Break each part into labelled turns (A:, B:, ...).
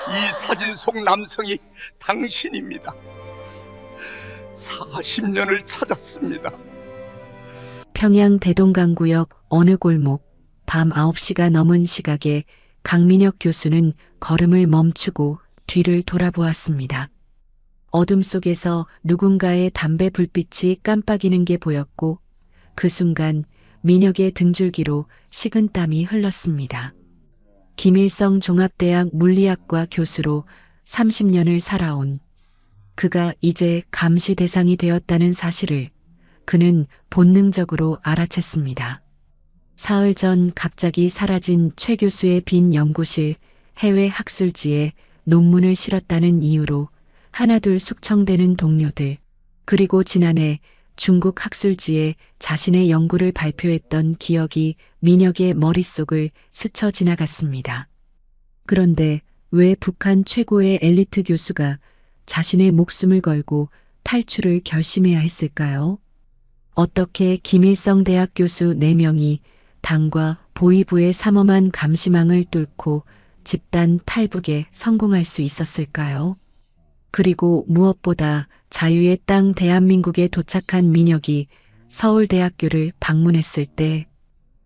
A: 이 사진 속 남성이 당신입니다. 40년을 찾았습니다.
B: 평양 대동강구역 어느 골목 밤 9시가 넘은 시각에 강민혁 교수는 걸음을 멈추고 뒤를 돌아보았습니다. 어둠 속에서 누군가의 담배 불빛이 깜빡이는 게 보였고 그 순간 민혁의 등줄기로 식은땀이 흘렀습니다. 김일성 종합대학 물리학과 교수로 30년을 살아온 그가 이제 감시 대상이 되었다는 사실을 그는 본능적으로 알아챘습니다. 사흘 전 갑자기 사라진 최 교수의 빈 연구실 해외 학술지에 논문을 실었다는 이유로 하나둘 숙청되는 동료들, 그리고 지난해 중국 학술지에 자신의 연구를 발표했던 기억이 민혁의 머릿속을 스쳐 지나갔습니다. 그런데 왜 북한 최고의 엘리트 교수가 자신의 목숨을 걸고 탈출을 결심해야 했을까요? 어떻게 김일성 대학 교수 4명이 당과 보위부의 삼엄한 감시망을 뚫고 집단 탈북에 성공할 수 있었을까요? 그리고 무엇보다 자유의 땅 대한민국에 도착한 민혁이 서울대학교를 방문했을 때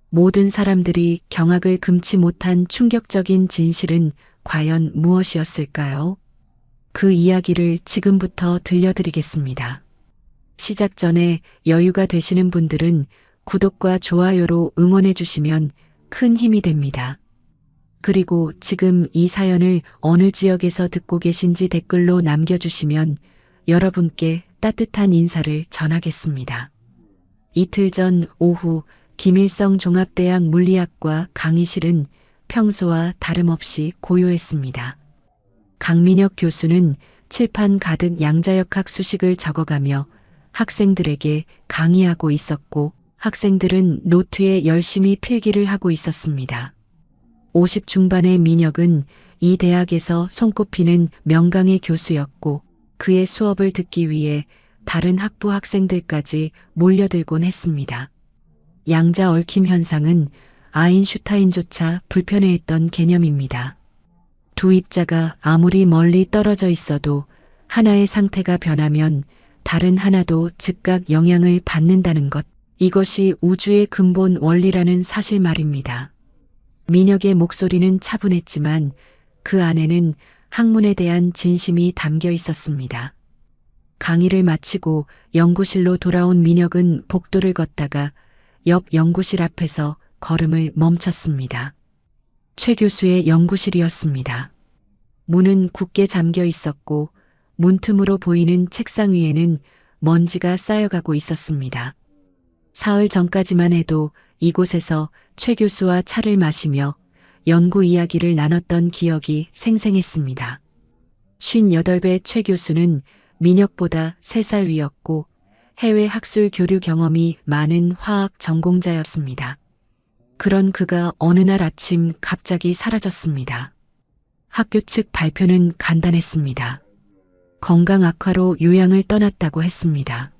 B: 모든 사람들이 경악을 금치 못한 충격적인 진실은 과연 무엇이었을까요? 그 이야기를 지금부터 들려드리겠습니다. 시작 전에 여유가 되시는 분들은 구독과 좋아요로 응원해 주시면 큰 힘이 됩니다. 그리고 지금 이 사연을 어느 지역에서 듣고 계신지 댓글로 남겨주시면 여러분께 따뜻한 인사를 전하겠습니다. 이틀 전 오후 김일성 종합대학 물리학과 강의실은 평소와 다름없이 고요했습니다. 강민혁 교수는 칠판 가득 양자역학 수식을 적어가며 학생들에게 강의하고 있었고 학생들은 노트에 열심히 필기를 하고 있었습니다. 50 중반의 민혁은 이 대학에서 손꼽히는 명강의 교수였고 그의 수업을 듣기 위해 다른 학부 학생들까지 몰려들곤 했습니다. 양자 얽힘 현상은 아인슈타인조차 불편해했던 개념입니다. 두 입자가 아무리 멀리 떨어져 있어도 하나의 상태가 변하면 다른 하나도 즉각 영향을 받는다는 것, 이것이 우주의 근본 원리라는 사실 말입니다. 민혁의 목소리는 차분했지만 그 안에는 학문에 대한 진심이 담겨 있었습니다. 강의를 마치고 연구실로 돌아온 민혁은 복도를 걷다가 옆 연구실 앞에서 걸음을 멈췄습니다. 최 교수의 연구실이었습니다. 문은 굳게 잠겨 있었고 문틈으로 보이는 책상 위에는 먼지가 쌓여가고 있었습니다. 사흘 전까지만 해도 이곳에서 최 교수와 차를 마시며 연구 이야기를 나눴던 기억이 생생했습니다. 58배 최 교수는 민혁보다 3살 위였고 해외 학술 교류 경험이 많은 화학 전공자였습니다. 그런 그가 어느 날 아침 갑자기 사라졌습니다. 학교 측 발표는 간단했습니다. 건강 악화로 요양을 떠났다고 했습니다.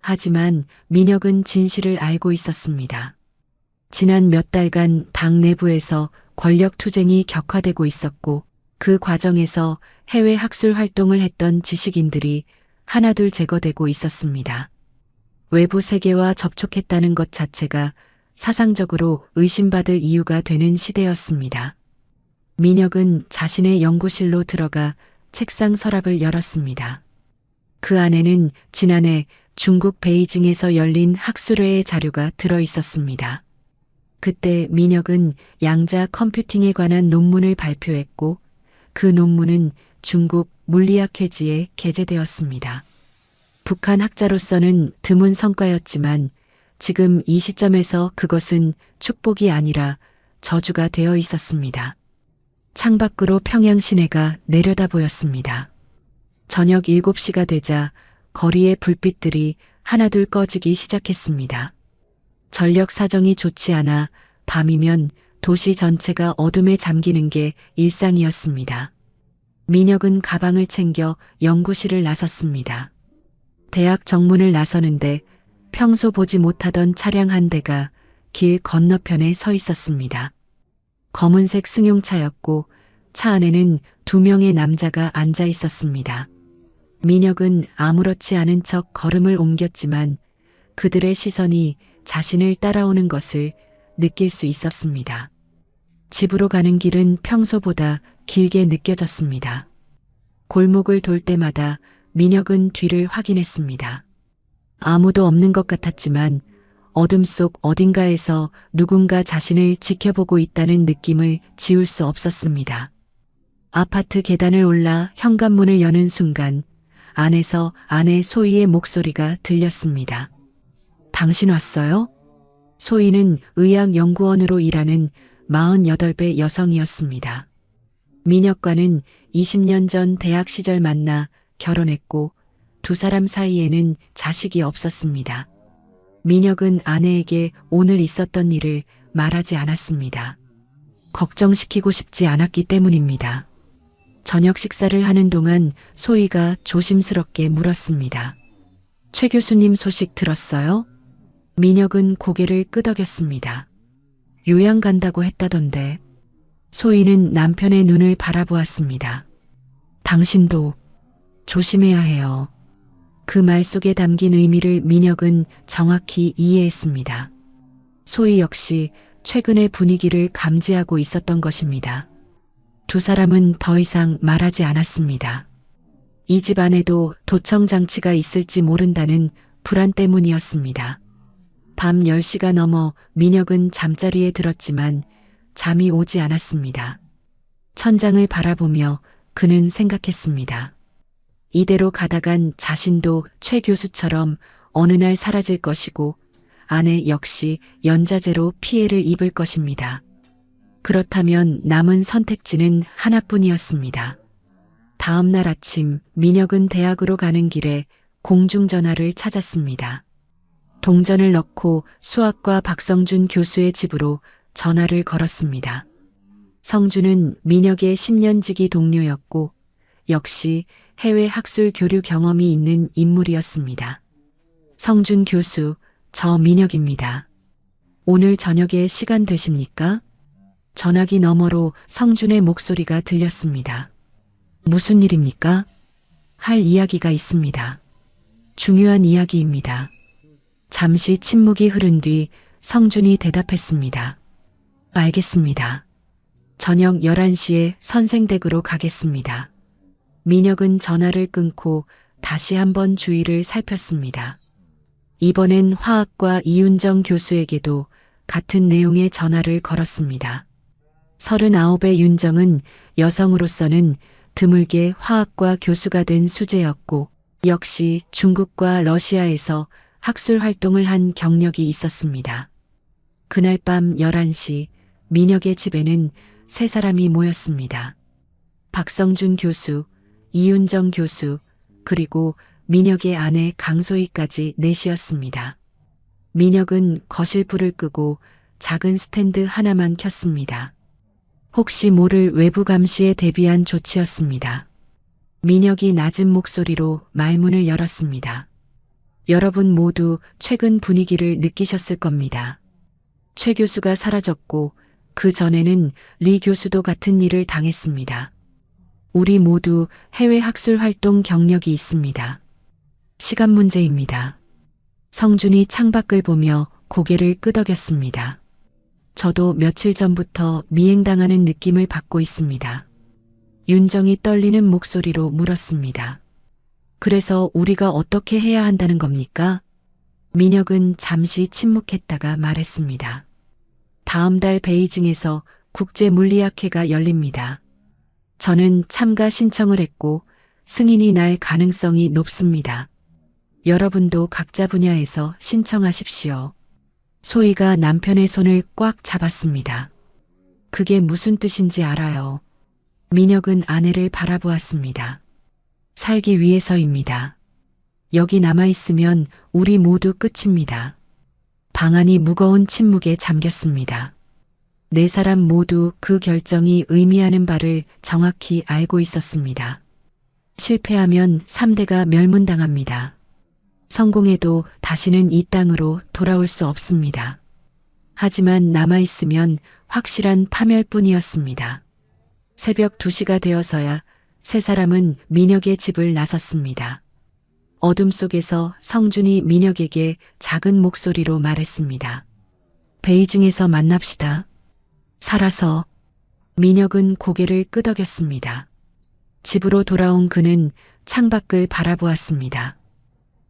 B: 하지만 민혁은 진실을 알고 있었습니다. 지난 몇 달간 당 내부에서 권력 투쟁이 격화되고 있었고 그 과정에서 해외 학술 활동을 했던 지식인들이 하나둘 제거되고 있었습니다. 외부 세계와 접촉했다는 것 자체가 사상적으로 의심받을 이유가 되는 시대였습니다. 민혁은 자신의 연구실로 들어가 책상 서랍을 열었습니다. 그 안에는 지난해 중국 베이징에서 열린 학술회의 자료가 들어 있었습니다. 그때 민혁은 양자 컴퓨팅에 관한 논문을 발표했고 그 논문은 중국 물리학회지에 게재되었습니다. 북한 학자로서는 드문 성과였지만 지금 이 시점에서 그것은 축복이 아니라 저주가 되어 있었습니다. 창밖으로 평양 시내가 내려다 보였습니다. 저녁 7시가 되자 거리의 불빛들이 하나둘 꺼지기 시작했습니다. 전력 사정이 좋지 않아 밤이면 도시 전체가 어둠에 잠기는 게 일상이었습니다. 민혁은 가방을 챙겨 연구실을 나섰습니다. 대학 정문을 나서는데 평소 보지 못하던 차량 한 대가 길 건너편에 서 있었습니다. 검은색 승용차였고 차 안에는 두 명의 남자가 앉아 있었습니다. 민혁은 아무렇지 않은 척 걸음을 옮겼지만 그들의 시선이 자신을 따라오는 것을 느낄 수 있었습니다. 집으로 가는 길은 평소보다 길게 느껴졌습니다. 골목을 돌 때마다 민혁은 뒤를 확인했습니다. 아무도 없는 것 같았지만 어둠 속 어딘가에서 누군가 자신을 지켜보고 있다는 느낌을 지울 수 없었습니다. 아파트 계단을 올라 현관문을 여는 순간 안에서 아내 소희의 목소리가 들렸습니다. 당신 왔어요? 소희는 의학연구원으로 일하는 48배 여성이었습니다. 민혁과는 20년 전 대학 시절 만나 결혼했고 두 사람 사이에는 자식이 없었습니다. 민혁은 아내에게 오늘 있었던 일을 말하지 않았습니다. 걱정시키고 싶지 않았기 때문입니다. 저녁 식사를 하는 동안 소희가 조심스럽게 물었습니다. 최 교수님 소식 들었어요? 민혁은 고개를 끄덕였습니다. 요양 간다고 했다던데. 소희는 남편의 눈을 바라보았습니다. 당신도 조심해야 해요. 그 말 속에 담긴 의미를 민혁은 정확히 이해했습니다. 소희 역시 최근의 분위기를 감지하고 있었던 것입니다. 두 사람은 더 이상 말하지 않았습니다. 이 집 안에도 도청장치가 있을지 모른다는 불안 때문이었습니다. 밤 10시가 넘어 민혁은 잠자리에 들었지만 잠이 오지 않았습니다. 천장을 바라보며 그는 생각했습니다. 이대로 가다간 자신도 최 교수처럼 어느 날 사라질 것이고 아내 역시 연자제로 피해를 입을 것입니다. 그렇다면 남은 선택지는 하나뿐이었습니다. 다음 날 아침 민혁은 대학으로 가는 길에 공중전화를 찾았습니다. 동전을 넣고 수학과 박성준 교수의 집으로 전화를 걸었습니다. 성준은 민혁의 10년지기 동료였고 역시 해외 학술 교류 경험이 있는 인물이었습니다. 성준 교수, 저 민혁입니다. 오늘 저녁에 시간 되십니까? 전화기 너머로 성준의 목소리가 들렸습니다. 무슨 일입니까? 할 이야기가 있습니다. 중요한 이야기입니다. 잠시 침묵이 흐른 뒤 성준이 대답했습니다. 알겠습니다. 저녁 11시에 선생댁으로 가겠습니다. 민혁은 전화를 끊고 다시 한번 주위를 살폈습니다. 이번엔 화학과 이윤정 교수에게도 같은 내용의 전화를 걸었습니다. 39의 윤정은 여성으로서는 드물게 화학과 교수가 된 수재였고 역시 중국과 러시아에서 학술 활동을 한 경력이 있었습니다. 그날 밤 11시 민혁의 집에는 세 사람이 모였습니다. 박성준 교수, 이윤정 교수, 그리고 민혁의 아내 강소희까지 넷이었습니다. 민혁은 거실 불을 끄고 작은 스탠드 하나만 켰습니다. 혹시 모를 외부 감시에 대비한 조치였습니다. 민혁이 낮은 목소리로 말문을 열었습니다. 여러분 모두 최근 분위기를 느끼셨을 겁니다. 최 교수가 사라졌고 그 전에는 리 교수도 같은 일을 당했습니다. 우리 모두 해외 학술 활동 경력이 있습니다. 시간 문제입니다. 성준이 창밖을 보며 고개를 끄덕였습니다. 저도 며칠 전부터 미행당하는 느낌을 받고 있습니다. 윤정이 떨리는 목소리로 물었습니다. 그래서 우리가 어떻게 해야 한다는 겁니까? 민혁은 잠시 침묵했다가 말했습니다. 다음 달 베이징에서 국제물리학회가 열립니다. 저는 참가 신청을 했고 승인이 날 가능성이 높습니다. 여러분도 각자 분야에서 신청하십시오. 소희가 남편의 손을 꽉 잡았습니다. 그게 무슨 뜻인지 알아요. 민혁은 아내를 바라보았습니다. 살기 위해서입니다. 여기 남아있으면 우리 모두 끝입니다. 방안이 무거운 침묵에 잠겼습니다. 네 사람 모두 그 결정이 의미하는 바를 정확히 알고 있었습니다. 실패하면 3대가 멸문당합니다. 성공해도 다시는 이 땅으로 돌아올 수 없습니다. 하지만 남아있으면 확실한 파멸뿐이었습니다. 새벽 2시가 되어서야 세 사람은 민혁의 집을 나섰습니다. 어둠 속에서 성준이 민혁에게 작은 목소리로 말했습니다. 베이징에서 만납시다. 살아서. 민혁은 고개를 끄덕였습니다. 집으로 돌아온 그는 창밖을 바라보았습니다.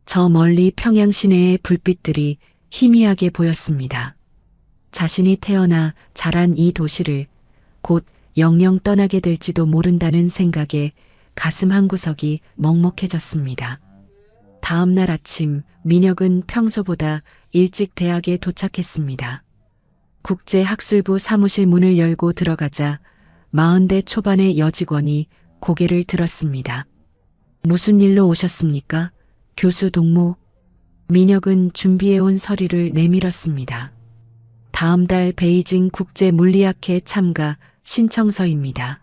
B: 저 멀리 평양 시내의 불빛들이 희미하게 보였습니다. 자신이 태어나 자란 이 도시를 곧 영영 떠나게 될지도 모른다는 생각에 가슴 한구석이 먹먹해졌습니다. 다음 날 아침 민혁은 평소보다 일찍 대학에 도착했습니다. 국제학술부 사무실 문을 열고 들어가자 40대 초반의 여직원이 고개를 들었습니다. 무슨 일로 오셨습니까? 교수 동무. 민혁은 준비해온 서류를 내밀었습니다. 다음 달 베이징 국제물리학회 참가 신청서입니다.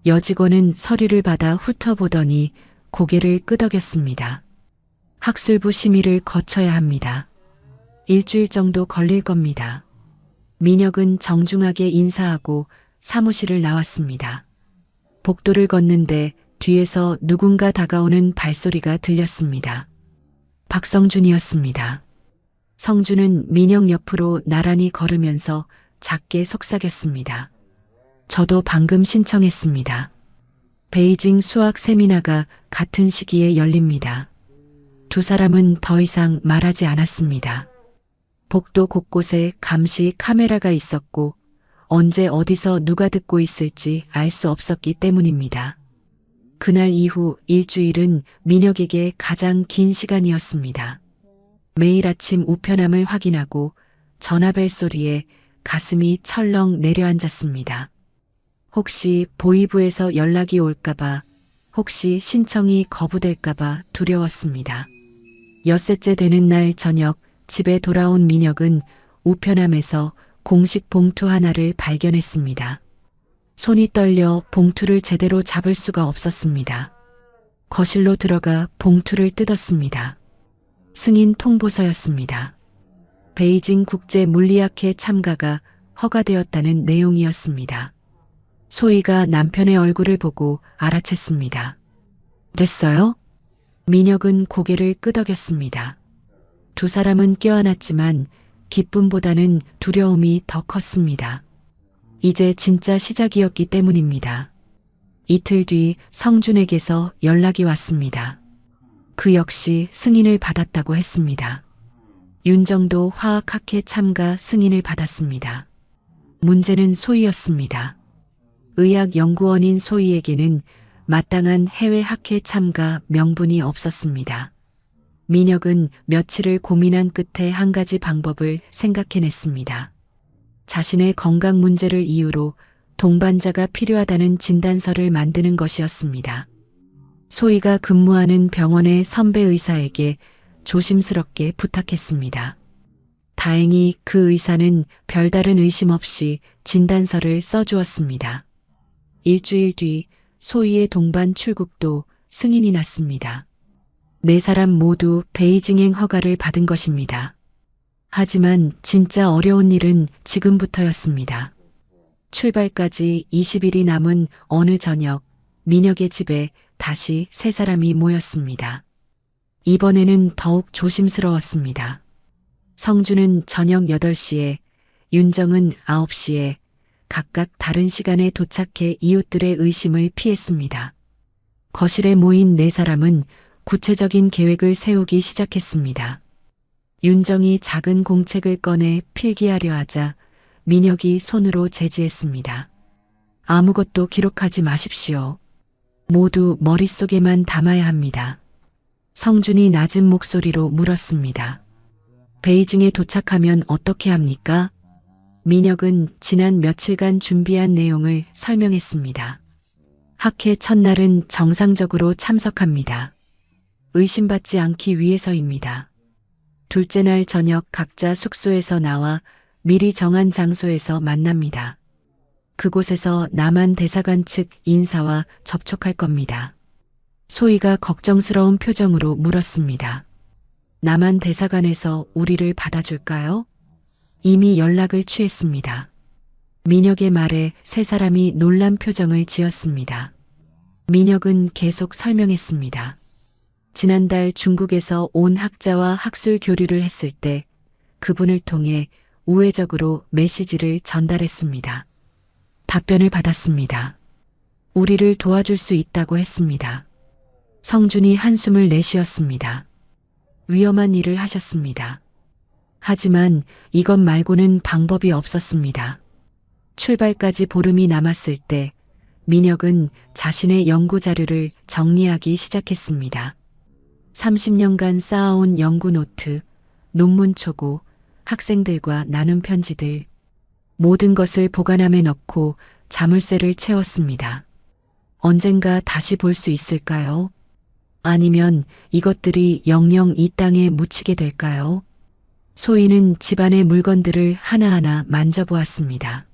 B: 여직원은 서류를 받아 훑어보더니 고개를 끄덕였습니다. 학술부 심의를 거쳐야 합니다. 일주일 정도 걸릴 겁니다. 민혁은 정중하게 인사하고 사무실을 나왔습니다. 복도를 걷는데 뒤에서 누군가 다가오는 발소리가 들렸습니다. 박성준이었습니다. 성준은 민혁 옆으로 나란히 걸으면서 작게 속삭였습니다. 저도 방금 신청했습니다. 베이징 수학 세미나가 같은 시기에 열립니다. 두 사람은 더 이상 말하지 않았습니다. 복도 곳곳에 감시 카메라가 있었고 언제 어디서 누가 듣고 있을지 알 수 없었기 때문입니다. 그날 이후 일주일은 민혁에게 가장 긴 시간이었습니다. 매일 아침 우편함을 확인하고 전화벨 소리에 가슴이 철렁 내려앉았습니다. 혹시 보이부에서 연락이 올까봐, 혹시 신청이 거부될까봐 두려웠습니다. 엿새째 되는 날 저녁 집에 돌아온 민혁은 우편함에서 공식 봉투 하나를 발견했습니다. 손이 떨려 봉투를 제대로 잡을 수가 없었습니다. 거실로 들어가 봉투를 뜯었습니다. 승인 통보서였습니다. 베이징 국제물리학회 참가가 허가되었다는 내용이었습니다. 소희가 남편의 얼굴을 보고 알아챘습니다. 됐어요? 민혁은 고개를 끄덕였습니다. 두 사람은 껴안았지만 기쁨보다는 두려움이 더 컸습니다. 이제 진짜 시작이었기 때문입니다. 이틀 뒤 성준에게서 연락이 왔습니다. 그 역시 승인을 받았다고 했습니다. 윤정도 화학학회 참가 승인을 받았습니다. 문제는 소희였습니다. 의학연구원인 소희에게는 마땅한 해외 학회 참가 명분이 없었습니다. 민혁은 며칠을 고민한 끝에 한 가지 방법을 생각해냈습니다. 자신의 건강 문제를 이유로 동반자가 필요하다는 진단서를 만드는 것이었습니다. 소희가 근무하는 병원의 선배 의사에게 조심스럽게 부탁했습니다. 다행히 그 의사는 별다른 의심 없이 진단서를 써주었습니다. 일주일 뒤 소희의 동반 출국도 승인이 났습니다. 네 사람 모두 베이징행 허가를 받은 것입니다. 하지만 진짜 어려운 일은 지금부터였습니다. 출발까지 20일이 남은 어느 저녁 민혁의 집에 다시 세 사람이 모였습니다. 이번에는 더욱 조심스러웠습니다. 성준은 저녁 8시에, 윤정은 9시에 각각 다른 시간에 도착해 이웃들의 의심을 피했습니다. 거실에 모인 네 사람은 구체적인 계획을 세우기 시작했습니다. 윤정이 작은 공책을 꺼내 필기하려 하자 민혁이 손으로 제지했습니다. 아무것도 기록하지 마십시오. 모두 머릿속에만 담아야 합니다. 성준이 낮은 목소리로 물었습니다. 베이징에 도착하면 어떻게 합니까? 민혁은 지난 며칠간 준비한 내용을 설명했습니다. 학회 첫날은 정상적으로 참석합니다. 의심받지 않기 위해서입니다. 둘째 날 저녁 각자 숙소에서 나와 미리 정한 장소에서 만납니다. 그곳에서 남한 대사관 측 인사와 접촉할 겁니다. 소희가 걱정스러운 표정으로 물었습니다. 남한 대사관에서 우리를 받아줄까요? 이미 연락을 취했습니다. 민혁의 말에 세 사람이 놀란 표정을 지었습니다. 민혁은 계속 설명했습니다. 지난달 중국에서 온 학자와 학술 교류를 했을 때 그분을 통해 우회적으로 메시지를 전달했습니다. 답변을 받았습니다. 우리를 도와줄 수 있다고 했습니다. 성준이 한숨을 내쉬었습니다. 위험한 일을 하셨습니다. 하지만 이것 말고는 방법이 없었습니다. 출발까지 보름이 남았을 때 민혁은 자신의 연구 자료를 정리하기 시작했습니다. 30년간 쌓아온 연구 노트, 논문 초고, 학생들과 나눈 편지들, 모든 것을 보관함에 넣고 자물쇠를 채웠습니다. 언젠가 다시 볼 수 있을까요? 아니면 이것들이 영영 이 땅에 묻히게 될까요? 소희는 집안의 물건들을 하나하나 만져보았습니다.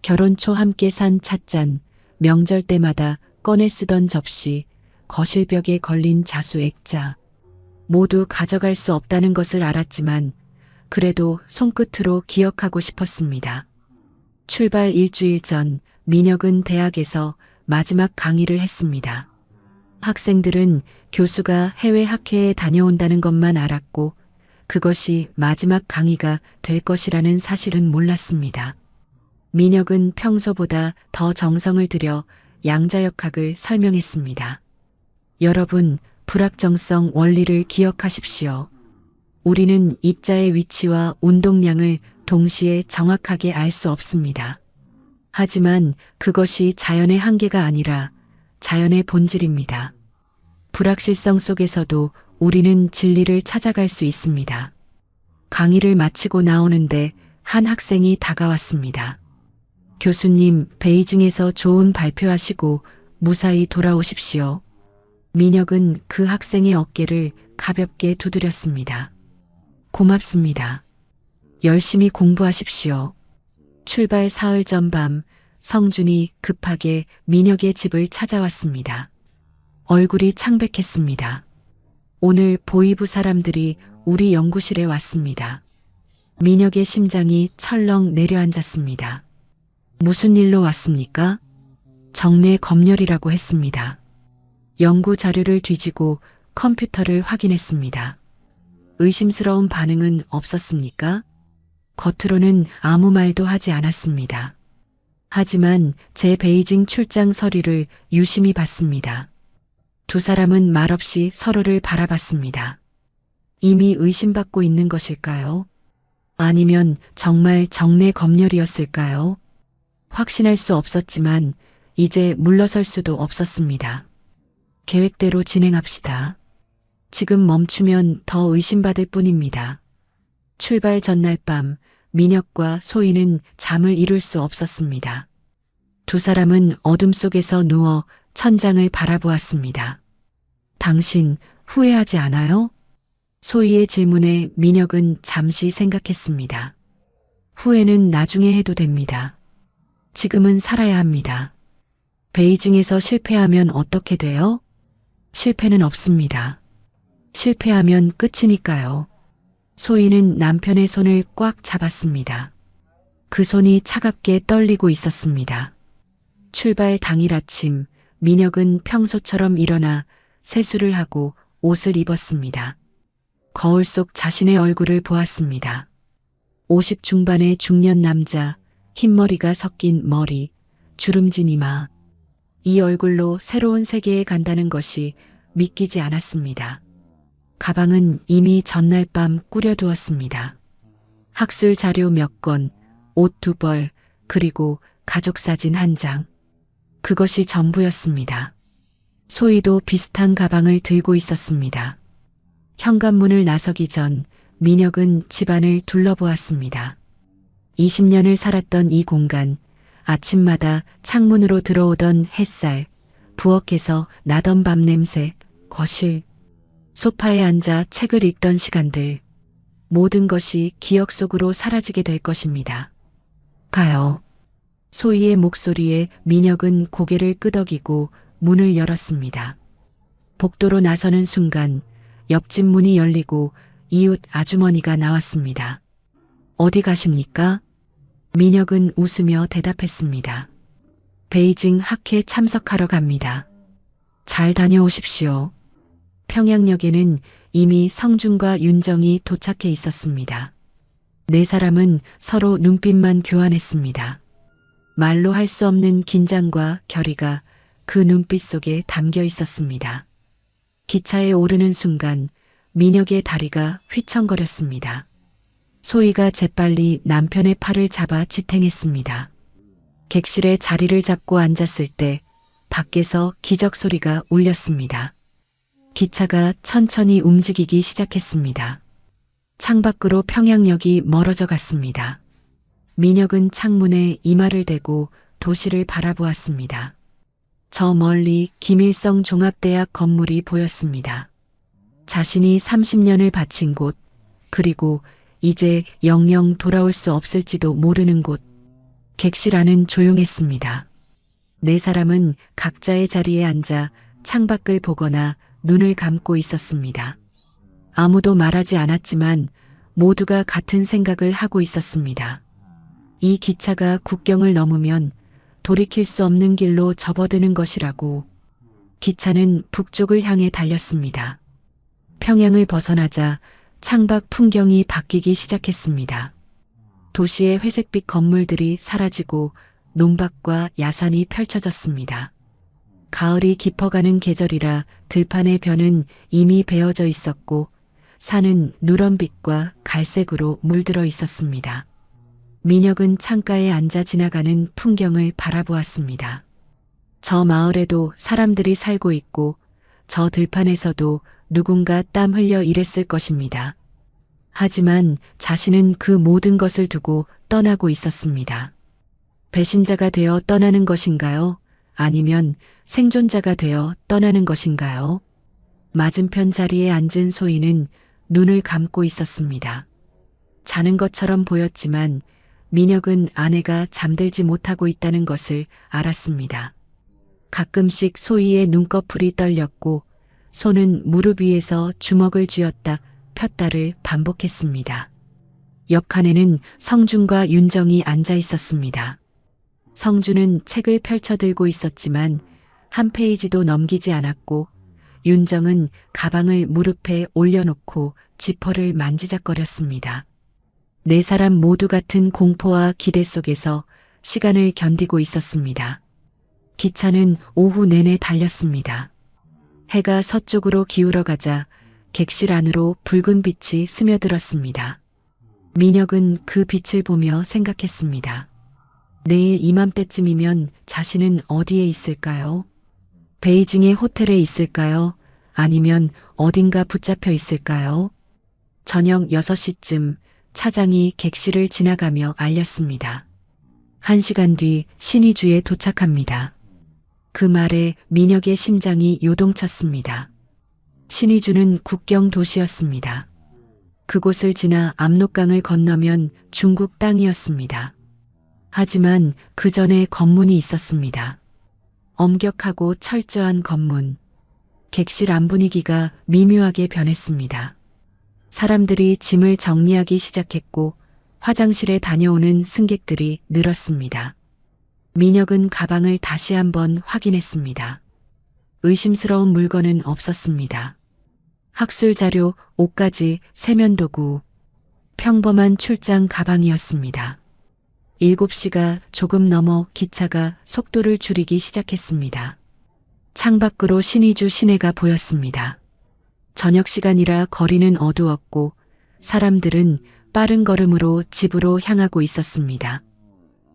B: 결혼 초 함께 산 찻잔, 명절 때마다 꺼내 쓰던 접시, 거실벽에 걸린 자수 액자. 모두 가져갈 수 없다는 것을 알았지만 그래도 손끝으로 기억하고 싶었습니다. 출발 일주일 전 민혁은 대학에서 마지막 강의를 했습니다. 학생들은 교수가 해외 학회에 다녀온다는 것만 알았고 그것이 마지막 강의가 될 것이라는 사실은 몰랐습니다. 민혁은 평소보다 더 정성을 들여 양자역학을 설명했습니다. 여러분, 불확정성 원리를 기억하십시오. 우리는 입자의 위치와 운동량을 동시에 정확하게 알 수 없습니다. 하지만 그것이 자연의 한계가 아니라 자연의 본질입니다. 불확실성 속에서도 우리는 진리를 찾아갈 수 있습니다. 강의를 마치고 나오는데 한 학생이 다가왔습니다. 교수님, 베이징에서 좋은 발표하시고 무사히 돌아오십시오. 민혁은 그 학생의 어깨를 가볍게 두드렸습니다. 고맙습니다. 열심히 공부하십시오. 출발 사흘 전 밤 성준이 급하게 민혁의 집을 찾아왔습니다. 얼굴이 창백했습니다. 오늘 보이부 사람들이 우리 연구실에 왔습니다. 민혁의 심장이 철렁 내려앉았습니다. 무슨 일로 왔습니까? 정례 검열이라고 했습니다. 연구 자료를 뒤지고 컴퓨터를 확인했습니다. 의심스러운 반응은 없었습니까? 겉으로는 아무 말도 하지 않았습니다. 하지만 제 베이징 출장 서류를 유심히 봤습니다. 두 사람은 말없이 서로를 바라봤습니다. 이미 의심받고 있는 것일까요? 아니면 정말 정례 검열이었을까요? 확신할 수 없었지만 이제 물러설 수도 없었습니다. 계획대로 진행합시다. 지금 멈추면 더 의심받을 뿐입니다. 출발 전날 밤 민혁과 소희는 잠을 이룰 수 없었습니다. 두 사람은 어둠 속에서 누워 천장을 바라보았습니다. 당신 후회하지 않아요? 소희의 질문에 민혁은 잠시 생각했습니다. 후회는 나중에 해도 됩니다. 지금은 살아야 합니다. 베이징에서 실패하면 어떻게 돼요? 실패는 없습니다. 실패하면 끝이니까요. 소희는 남편의 손을 꽉 잡았습니다. 그 손이 차갑게 떨리고 있었습니다. 출발 당일 아침 민혁은 평소처럼 일어나 세수를 하고 옷을 입었습니다. 거울 속 자신의 얼굴을 보았습니다. 50 중반의 중년 남자, 흰머리가 섞인 머리, 주름진 이마. 이 얼굴로 새로운 세계에 간다는 것이 믿기지 않았습니다. 가방은 이미 전날 밤 꾸려두었습니다. 학술 자료 몇 권, 옷 2벌, 그리고 가족 사진 1장. 그것이 전부였습니다. 소희도 비슷한 가방을 들고 있었습니다. 현관문을 나서기 전 민혁은 집안을 둘러보았습니다. 20년을 살았던 이 공간, 아침마다 창문으로 들어오던 햇살, 부엌에서 나던 밤 냄새, 거실, 소파에 앉아 책을 읽던 시간들, 모든 것이 기억 속으로 사라지게 될 것입니다. 가요. 소희의 목소리에 민혁은 고개를 끄덕이고 문을 열었습니다. 복도로 나서는 순간 옆집 문이 열리고 이웃 아주머니가 나왔습니다. 어디 가십니까? 민혁은 웃으며 대답했습니다. 베이징 학회 참석하러 갑니다. 잘 다녀오십시오. 평양역에는 이미 성준과 윤정이 도착해 있었습니다. 네 사람은 서로 눈빛만 교환했습니다. 말로 할 수 없는 긴장과 결의가 그 눈빛 속에 담겨 있었습니다. 기차에 오르는 순간 민혁의 다리가 휘청거렸습니다. 소희가 재빨리 남편의 팔을 잡아 지탱했습니다. 객실에 자리를 잡고 앉았을 때 밖에서 기적 소리가 울렸습니다. 기차가 천천히 움직이기 시작했습니다. 창밖으로 평양역이 멀어져 갔습니다. 민혁은 창문에 이마를 대고 도시를 바라보았습니다. 저 멀리 김일성 종합대학 건물이 보였습니다. 자신이 30년을 바친 곳, 그리고 이제 영영 돌아올 수 없을지도 모르는 곳. 객실 안은 조용했습니다. 네 사람은 각자의 자리에 앉아 창밖을 보거나 눈을 감고 있었습니다. 아무도 말하지 않았지만 모두가 같은 생각을 하고 있었습니다. 이 기차가 국경을 넘으면 돌이킬 수 없는 길로 접어드는 것이라고. 기차는 북쪽을 향해 달렸습니다. 평양을 벗어나자 창밖 풍경이 바뀌기 시작했습니다. 도시의 회색빛 건물들이 사라지고 논밭과 야산이 펼쳐졌습니다. 가을이 깊어가는 계절이라 들판의 벼는 이미 베어져 있었고 산은 누런빛과 갈색으로 물들어 있었습니다. 민혁은 창가에 앉아 지나가는 풍경을 바라보았습니다. 저 마을에도 사람들이 살고 있고 저 들판에서도 누군가 땀 흘려 일했을 것입니다. 하지만 자신은 그 모든 것을 두고 떠나고 있었습니다. 배신자가 되어 떠나는 것인가요? 아니면 생존자가 되어 떠나는 것인가요? 맞은편 자리에 앉은 소희는 눈을 감고 있었습니다. 자는 것처럼 보였지만 민혁은 아내가 잠들지 못하고 있다는 것을 알았습니다. 가끔씩 소희의 눈꺼풀이 떨렸고 손은 무릎 위에서 주먹을 쥐었다 폈다를 반복했습니다. 옆칸에는 성준과 윤정이 앉아 있었습니다. 성준은 책을 펼쳐들고 있었지만 한 페이지도 넘기지 않았고 윤정은 가방을 무릎에 올려놓고 지퍼를 만지작거렸습니다. 네 사람 모두 같은 공포와 기대 속에서 시간을 견디고 있었습니다. 기차는 오후 내내 달렸습니다. 해가 서쪽으로 기울어가자 객실 안으로 붉은 빛이 스며들었습니다. 민혁은 그 빛을 보며 생각했습니다. 내일 이맘때쯤이면 자신은 어디에 있을까요? 베이징의 호텔에 있을까요? 아니면 어딘가 붙잡혀 있을까요? 저녁 6시쯤 차장이 객실을 지나가며 알렸습니다. 1시간 뒤 신의주에 도착합니다. 그 말에 민혁의 심장이 요동쳤습니다. 신의주는 국경 도시였습니다. 그곳을 지나 압록강을 건너면 중국 땅이었습니다. 하지만 그 전에 검문이 있었습니다. 엄격하고 철저한 검문. 객실 안 분위기가 미묘하게 변했습니다. 사람들이 짐을 정리하기 시작했고 화장실에 다녀오는 승객들이 늘었습니다. 민혁은 가방을 다시 한번 확인했습니다. 의심스러운 물건은 없었습니다. 학술 자료, 옷가지, 세면도구. 평범한 출장 가방이었습니다. 7시가 조금 넘어 기차가 속도를 줄이기 시작했습니다. 창밖으로 신의주 시내가 보였습니다. 저녁 시간이라 거리는 어두웠고 사람들은 빠른 걸음으로 집으로 향하고 있었습니다.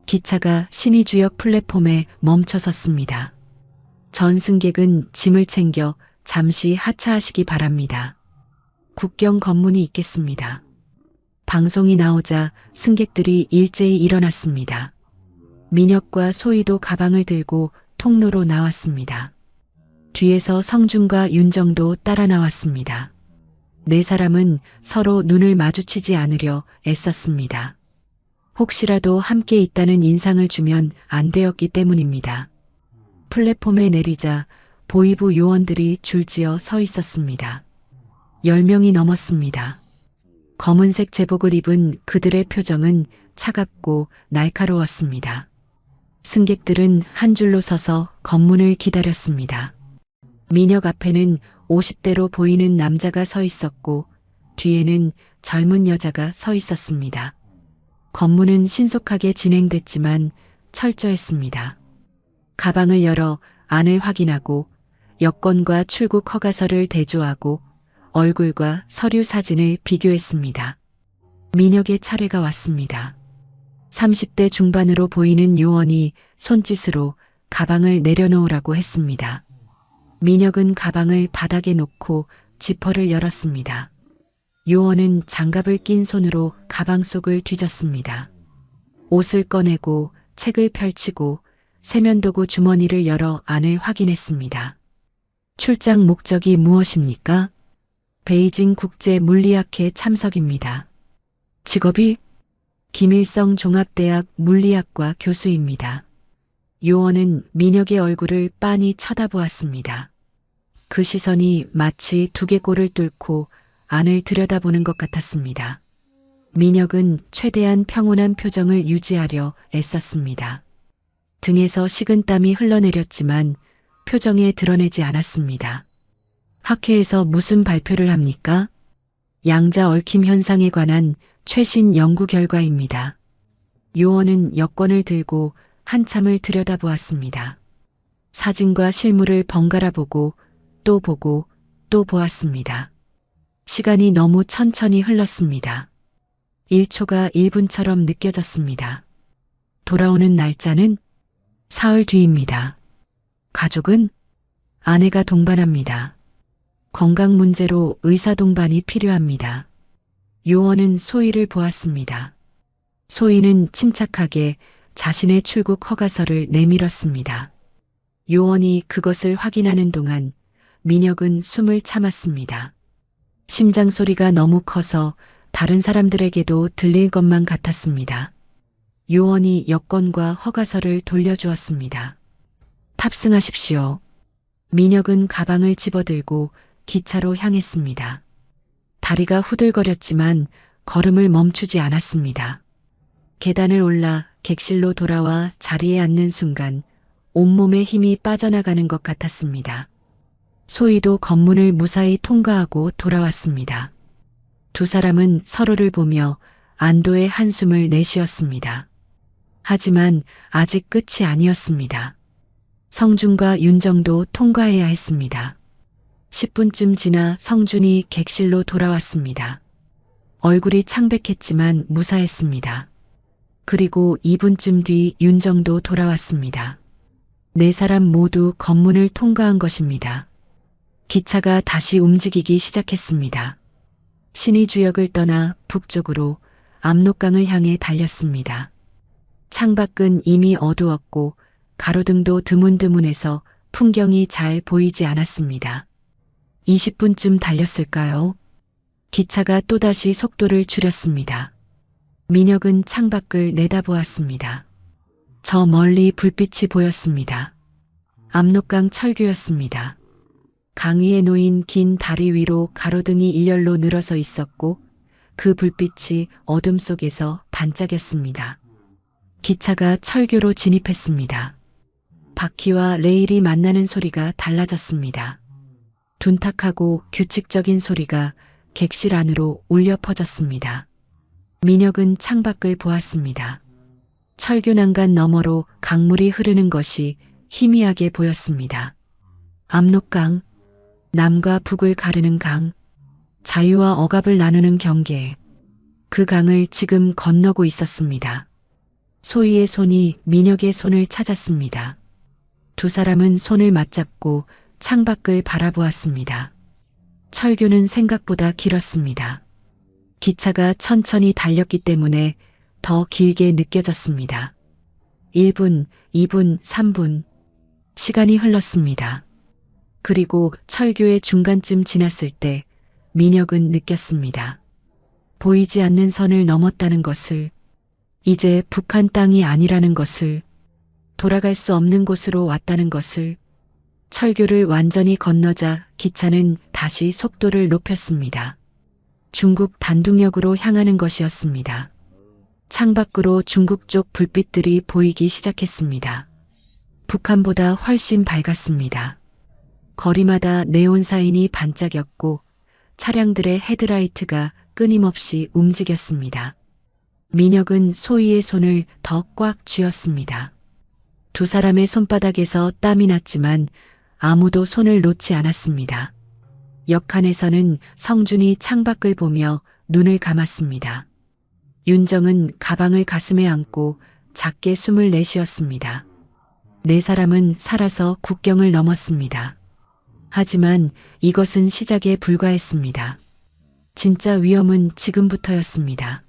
B: 기차가 신의주역 플랫폼에 멈춰섰습니다. 전 승객은 짐을 챙겨 잠시 하차하시기 바랍니다. 국경 검문이 있겠습니다. 방송이 나오자 승객들이 일제히 일어났습니다. 민혁과 소희도 가방을 들고 통로로 나왔습니다. 뒤에서 성준과 윤정도 따라 나왔습니다. 네 사람은 서로 눈을 마주치지 않으려 애썼습니다. 혹시라도 함께 있다는 인상을 주면 안 되었기 때문입니다. 플랫폼에 내리자 보이부 요원들이 줄지어 서 있었습니다. 10명이 넘었습니다. 검은색 제복을 입은 그들의 표정은 차갑고 날카로웠습니다. 승객들은 한 줄로 서서 검문을 기다렸습니다. 민혁 앞에는 50대로 보이는 남자가 서 있었고 뒤에는 젊은 여자가 서 있었습니다. 검문은 신속하게 진행됐지만 철저했습니다. 가방을 열어 안을 확인하고 여권과 출국 허가서를 대조하고 얼굴과 서류 사진을 비교했습니다. 민혁의 차례가 왔습니다. 30대 중반으로 보이는 요원이 손짓으로 가방을 내려놓으라고 했습니다. 민혁은 가방을 바닥에 놓고 지퍼를 열었습니다. 요원은 장갑을 낀 손으로 가방 속을 뒤졌습니다. 옷을 꺼내고 책을 펼치고 세면도구 주머니를 열어 안을 확인했습니다. 출장 목적이 무엇입니까? 베이징 국제물리학회 참석입니다. 직업이 김일성 종합대학 물리학과 교수입니다. 요원은 민혁의 얼굴을 빤히 쳐다보았습니다. 그 시선이 마치 두개골을 뚫고 안을 들여다보는 것 같았습니다. 민혁은 최대한 평온한 표정을 유지하려 애썼습니다. 등에서 식은땀이 흘러내렸지만 표정에 드러내지 않았습니다. 학회에서 무슨 발표를 합니까? 양자 얽힘 현상에 관한 최신 연구 결과입니다. 요원은 여권을 들고 한참을 들여다보았습니다. 사진과 실물을 번갈아 보고 또 보고 또 보았습니다. 시간이 너무 천천히 흘렀습니다. 1초가 1분처럼 느껴졌습니다. 돌아오는 날짜는 사흘 뒤입니다. 가족은 아내가 동반합니다. 건강 문제로 의사 동반이 필요합니다. 요원은 소희를 보았습니다. 소희는 침착하게 자신의 출국 허가서를 내밀었습니다. 요원이 그것을 확인하는 동안 민혁은 숨을 참았습니다. 심장 소리가 너무 커서 다른 사람들에게도 들릴 것만 같았습니다. 요원이 여권과 허가서를 돌려주었습니다. 탑승하십시오. 민혁은 가방을 집어들고 기차로 향했습니다. 다리가 후들거렸지만 걸음을 멈추지 않았습니다. 계단을 올라 객실로 돌아와 자리에 앉는 순간 온몸에 힘이 빠져나가는 것 같았습니다. 소희도 검문을 무사히 통과하고 돌아왔습니다. 두 사람은 서로를 보며 안도의 한숨을 내쉬었습니다. 하지만 아직 끝이 아니었습니다. 성준과 윤정도 통과해야 했습니다. 10분쯤 지나 성준이 객실로 돌아왔습니다. 얼굴이 창백했지만 무사했습니다. 그리고 2분쯤 뒤 윤정도 돌아왔습니다. 네 사람 모두 검문을 통과한 것입니다. 기차가 다시 움직이기 시작했습니다. 신의주역을 떠나 북쪽으로 압록강을 향해 달렸습니다. 창밖은 이미 어두웠고 가로등도 드문드문해서 풍경이 잘 보이지 않았습니다. 20분쯤 달렸을까요? 기차가 또다시 속도를 줄였습니다. 민혁은 창밖을 내다보았습니다. 저 멀리 불빛이 보였습니다. 압록강 철교였습니다. 강 위에 놓인 긴 다리 위로 가로등이 일렬로 늘어서 있었고 그 불빛이 어둠 속에서 반짝였습니다. 기차가 철교로 진입했습니다. 바퀴와 레일이 만나는 소리가 달라졌습니다. 둔탁하고 규칙적인 소리가 객실 안으로 울려 퍼졌습니다. 민혁은 창밖을 보았습니다. 철교 난간 너머로 강물이 흐르는 것이 희미하게 보였습니다. 압록강, 남과 북을 가르는 강, 자유와 억압을 나누는 경계, 그 강을 지금 건너고 있었습니다. 소희의 손이 민혁의 손을 찾았습니다. 두 사람은 손을 맞잡고 창밖을 바라보았습니다. 철교는 생각보다 길었습니다. 기차가 천천히 달렸기 때문에 더 길게 느껴졌습니다. 1분, 2분, 3분. 시간이 흘렀습니다. 그리고 철교의 중간쯤 지났을 때 민혁은 느꼈습니다. 보이지 않는 선을 넘었다는 것을, 이제 북한 땅이 아니라는 것을, 돌아갈 수 없는 곳으로 왔다는 것을. 철교를 완전히 건너자 기차는 다시 속도를 높였습니다. 중국 단둥역으로 향하는 것이었습니다. 창밖으로 중국 쪽 불빛들이 보이기 시작했습니다. 북한보다 훨씬 밝았습니다. 거리마다 네온 사인이 반짝였고 차량들의 헤드라이트가 끊임없이 움직였습니다. 민혁은 소희의 손을 더 꽉 쥐었습니다. 두 사람의 손바닥에서 땀이 났지만 아무도 손을 놓지 않았습니다. 옆칸에서는 성준이 창밖을 보며 눈을 감았습니다. 윤정은 가방을 가슴에 안고 작게 숨을 내쉬었습니다. 네 사람은 살아서 국경을 넘었습니다. 하지만 이것은 시작에 불과했습니다. 진짜 위험은 지금부터였습니다.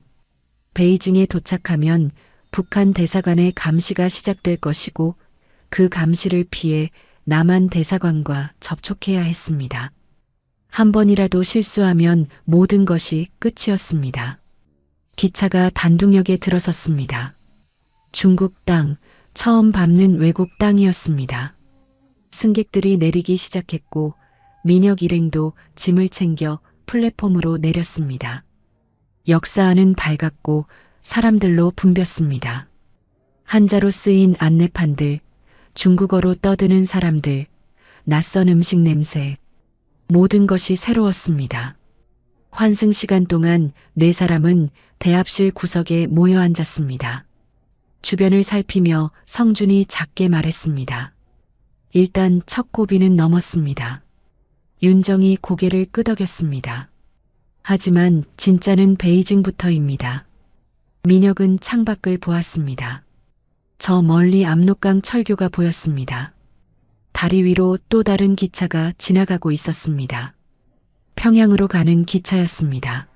B: 베이징에 도착하면 북한 대사관의 감시가 시작될 것이고 그 감시를 피해 남한 대사관과 접촉해야 했습니다. 한 번이라도 실수하면 모든 것이 끝이었습니다. 기차가 단둥역에 들어섰습니다. 중국 땅, 처음 밟는 외국 땅이었습니다. 승객들이 내리기 시작했고 민혁 일행도 짐을 챙겨 플랫폼으로 내렸습니다. 역사안은 밝았고 사람들로 붐볐습니다. 한자로 쓰인 안내판들, 중국어로 떠드는 사람들, 낯선 음식 냄새, 모든 것이 새로웠습니다. 환승 시간 동안 네 사람은 대합실 구석에 모여 앉았습니다. 주변을 살피며 성준이 작게 말했습니다. 일단 첫 고비는 넘었습니다. 윤정이 고개를 끄덕였습니다. 하지만 진짜는 베이징부터입니다. 민혁은 창밖을 보았습니다. 저 멀리 압록강 철교가 보였습니다. 다리 위로 또 다른 기차가 지나가고 있었습니다. 평양으로 가는 기차였습니다.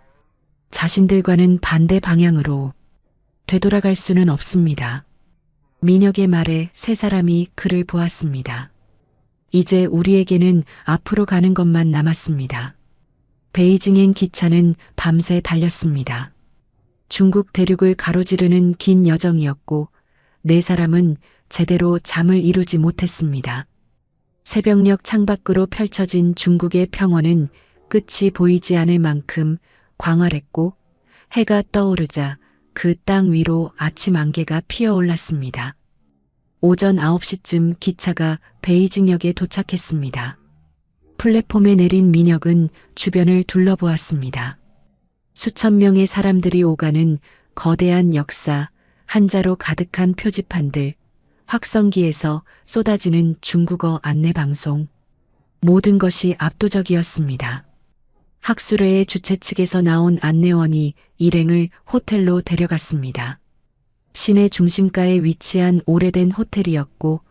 B: 자신들과는 반대 방향으로 되돌아갈 수는 없습니다. 민혁의 말에 세 사람이 그를 보았습니다. 이제 우리에게는 앞으로 가는 것만 남았습니다. 베이징행 기차는 밤새 달렸습니다. 중국 대륙을 가로지르는 긴 여정이었고 네 사람은 제대로 잠을 이루지 못했습니다. 새벽녘 창밖으로 펼쳐진 중국의 평원은 끝이 보이지 않을 만큼 광활했고 해가 떠오르자 그 땅 위로 아침 안개가 피어올랐습니다. 오전 9시쯤 기차가 베이징역에 도착했습니다. 플랫폼에 내린 민혁은 주변을 둘러보았습니다. 수천 명의 사람들이 오가는 거대한 역사, 한자로 가득한 표지판들, 확성기에서 쏟아지는 중국어 안내방송. 모든 것이 압도적이었습니다. 학술회의 주최 측에서 나온 안내원이 일행을 호텔로 데려갔습니다. 시내 중심가에 위치한 오래된 호텔이었고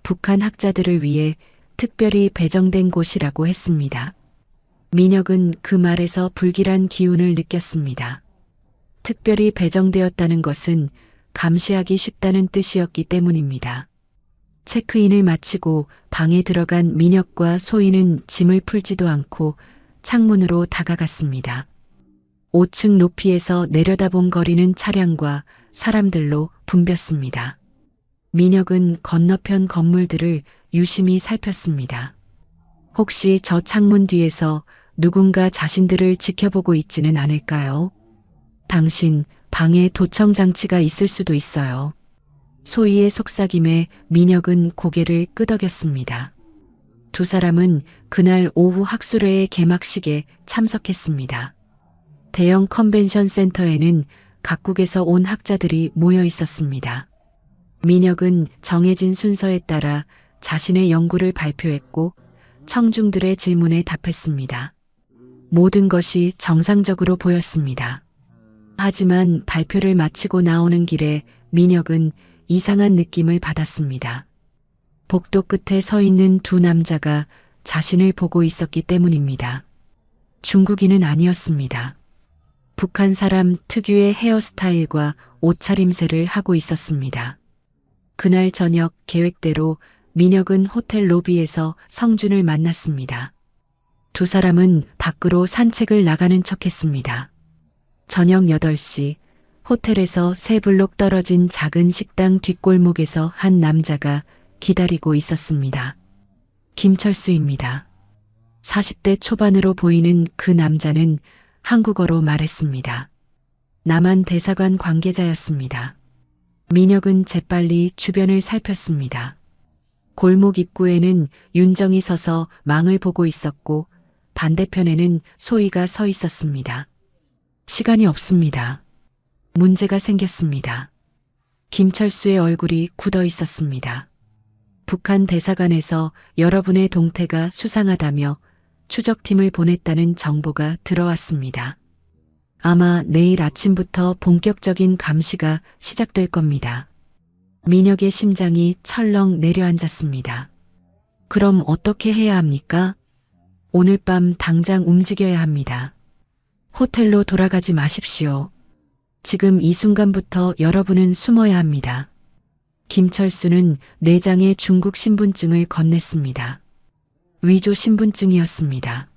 B: 북한 학자들을 위해 특별히 배정된 곳이라고 했습니다. 민혁은 그 말에서 불길한 기운을 느꼈습니다. 특별히 배정되었다는 것은 감시하기 쉽다는 뜻이었기 때문입니다. 체크인을 마치고 방에 들어간 민혁과 소희는 짐을 풀지도 않고 창문으로 다가갔습니다. 5층 높이에서 내려다본 거리는 차량과 사람들로 붐볐습니다. 민혁은 건너편 건물들을 유심히 살폈습니다. 혹시 저 창문 뒤에서 누군가 자신들을 지켜보고 있지는 않을까요? 당신 방에 도청 장치가 있을 수도 있어요. 소희의 속삭임에 민혁은 고개를 끄덕였습니다. 두 사람은 그날 오후 학술회의 개막식에 참석했습니다. 대형 컨벤션 센터에는 각국에서 온 학자들이 모여 있었습니다. 민혁은 정해진 순서에 따라 자신의 연구를 발표했고 청중들의 질문에 답했습니다. 모든 것이 정상적으로 보였습니다. 하지만 발표를 마치고 나오는 길에 민혁은 이상한 느낌을 받았습니다. 복도 끝에 서 있는 두 남자가 자신을 보고 있었기 때문입니다. 중국인은 아니었습니다. 북한 사람 특유의 헤어스타일과 옷차림새를 하고 있었습니다. 그날 저녁 계획대로 민혁은 호텔 로비에서 성준을 만났습니다. 두 사람은 밖으로 산책을 나가는 척했습니다. 저녁 8시 호텔에서 3블록 떨어진 작은 식당 뒷골목에서 한 남자가 기다리고 있었습니다. 김철수입니다. 40대 초반으로 보이는 그 남자는 한국어로 말했습니다. 나만 대사관 관계자였습니다. 민혁은 재빨리 주변을 살폈습니다. 골목 입구에는 윤정이 서서 망을 보고 있었고 반대편에는 소희가 서 있었습니다. 시간이 없습니다. 문제가 생겼습니다. 김철수의 얼굴이 굳어 있었습니다. 북한 대사관에서 여러분의 동태가 수상하다며 추적팀을 보냈다는 정보가 들어왔습니다. 아마 내일 아침부터 본격적인 감시가 시작될 겁니다. 민혁의 심장이 철렁 내려앉았습니다. 그럼 어떻게 해야 합니까? 오늘 밤 당장 움직여야 합니다. 호텔로 돌아가지 마십시오. 지금 이 순간부터 여러분은 숨어야 합니다. 김철수는 4장의 중국 신분증을 건넸습니다. 위조 신분증이었습니다.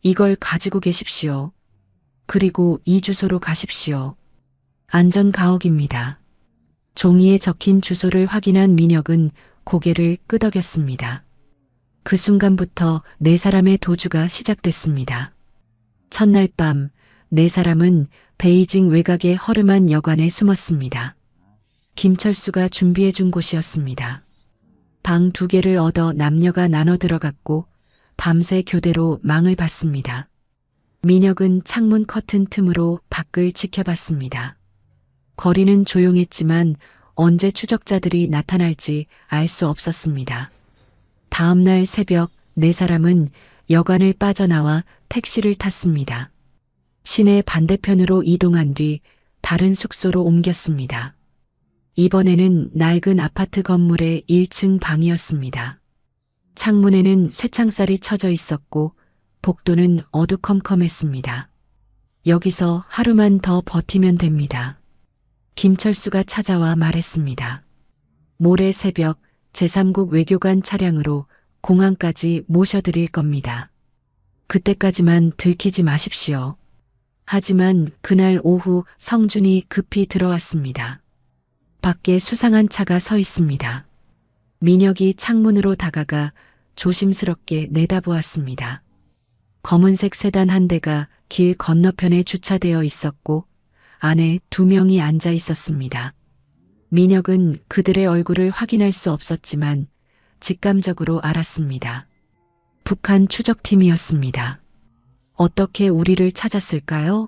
B: 이걸 가지고 계십시오. 그리고 이 주소로 가십시오. 안전가옥입니다. 종이에 적힌 주소를 확인한 민혁은 고개를 끄덕였습니다. 그 순간부터 4사람의 도주가 시작됐습니다. 첫날 밤 4사람은 베이징 외곽의 허름한 여관에 숨었습니다. 김철수가 준비해준 곳이었습니다. 방 2개를 얻어 남녀가 나눠 들어갔고 밤새 교대로 망을 봤습니다. 민혁은 창문 커튼 틈으로 밖을 지켜봤습니다. 거리는 조용했지만 언제 추적자들이 나타날지 알 수 없었습니다. 다음 날 새벽 4사람은 여관을 빠져나와 택시를 탔습니다. 시내 반대편으로 이동한 뒤 다른 숙소로 옮겼습니다. 이번에는 낡은 아파트 건물의 1층 방이었습니다. 창문에는 쇠창살이 쳐져 있었고 복도는 어두컴컴했습니다. 여기서 하루만 더 버티면 됩니다. 김철수가 찾아와 말했습니다. 모레 새벽 제3국 외교관 차량으로 공항까지 모셔드릴 겁니다. 그때까지만 들키지 마십시오. 하지만 그날 오후 성준이 급히 들어왔습니다. 밖에 수상한 차가 서 있습니다. 민혁이 창문으로 다가가 조심스럽게 내다보았습니다. 검은색 세단 한 대가 길 건너편에 주차되어 있었고 안에 2명이 앉아 있었습니다. 민혁은 그들의 얼굴을 확인할 수 없었지만 직감적으로 알았습니다. 북한 추적팀이었습니다. 어떻게 우리를 찾았을까요?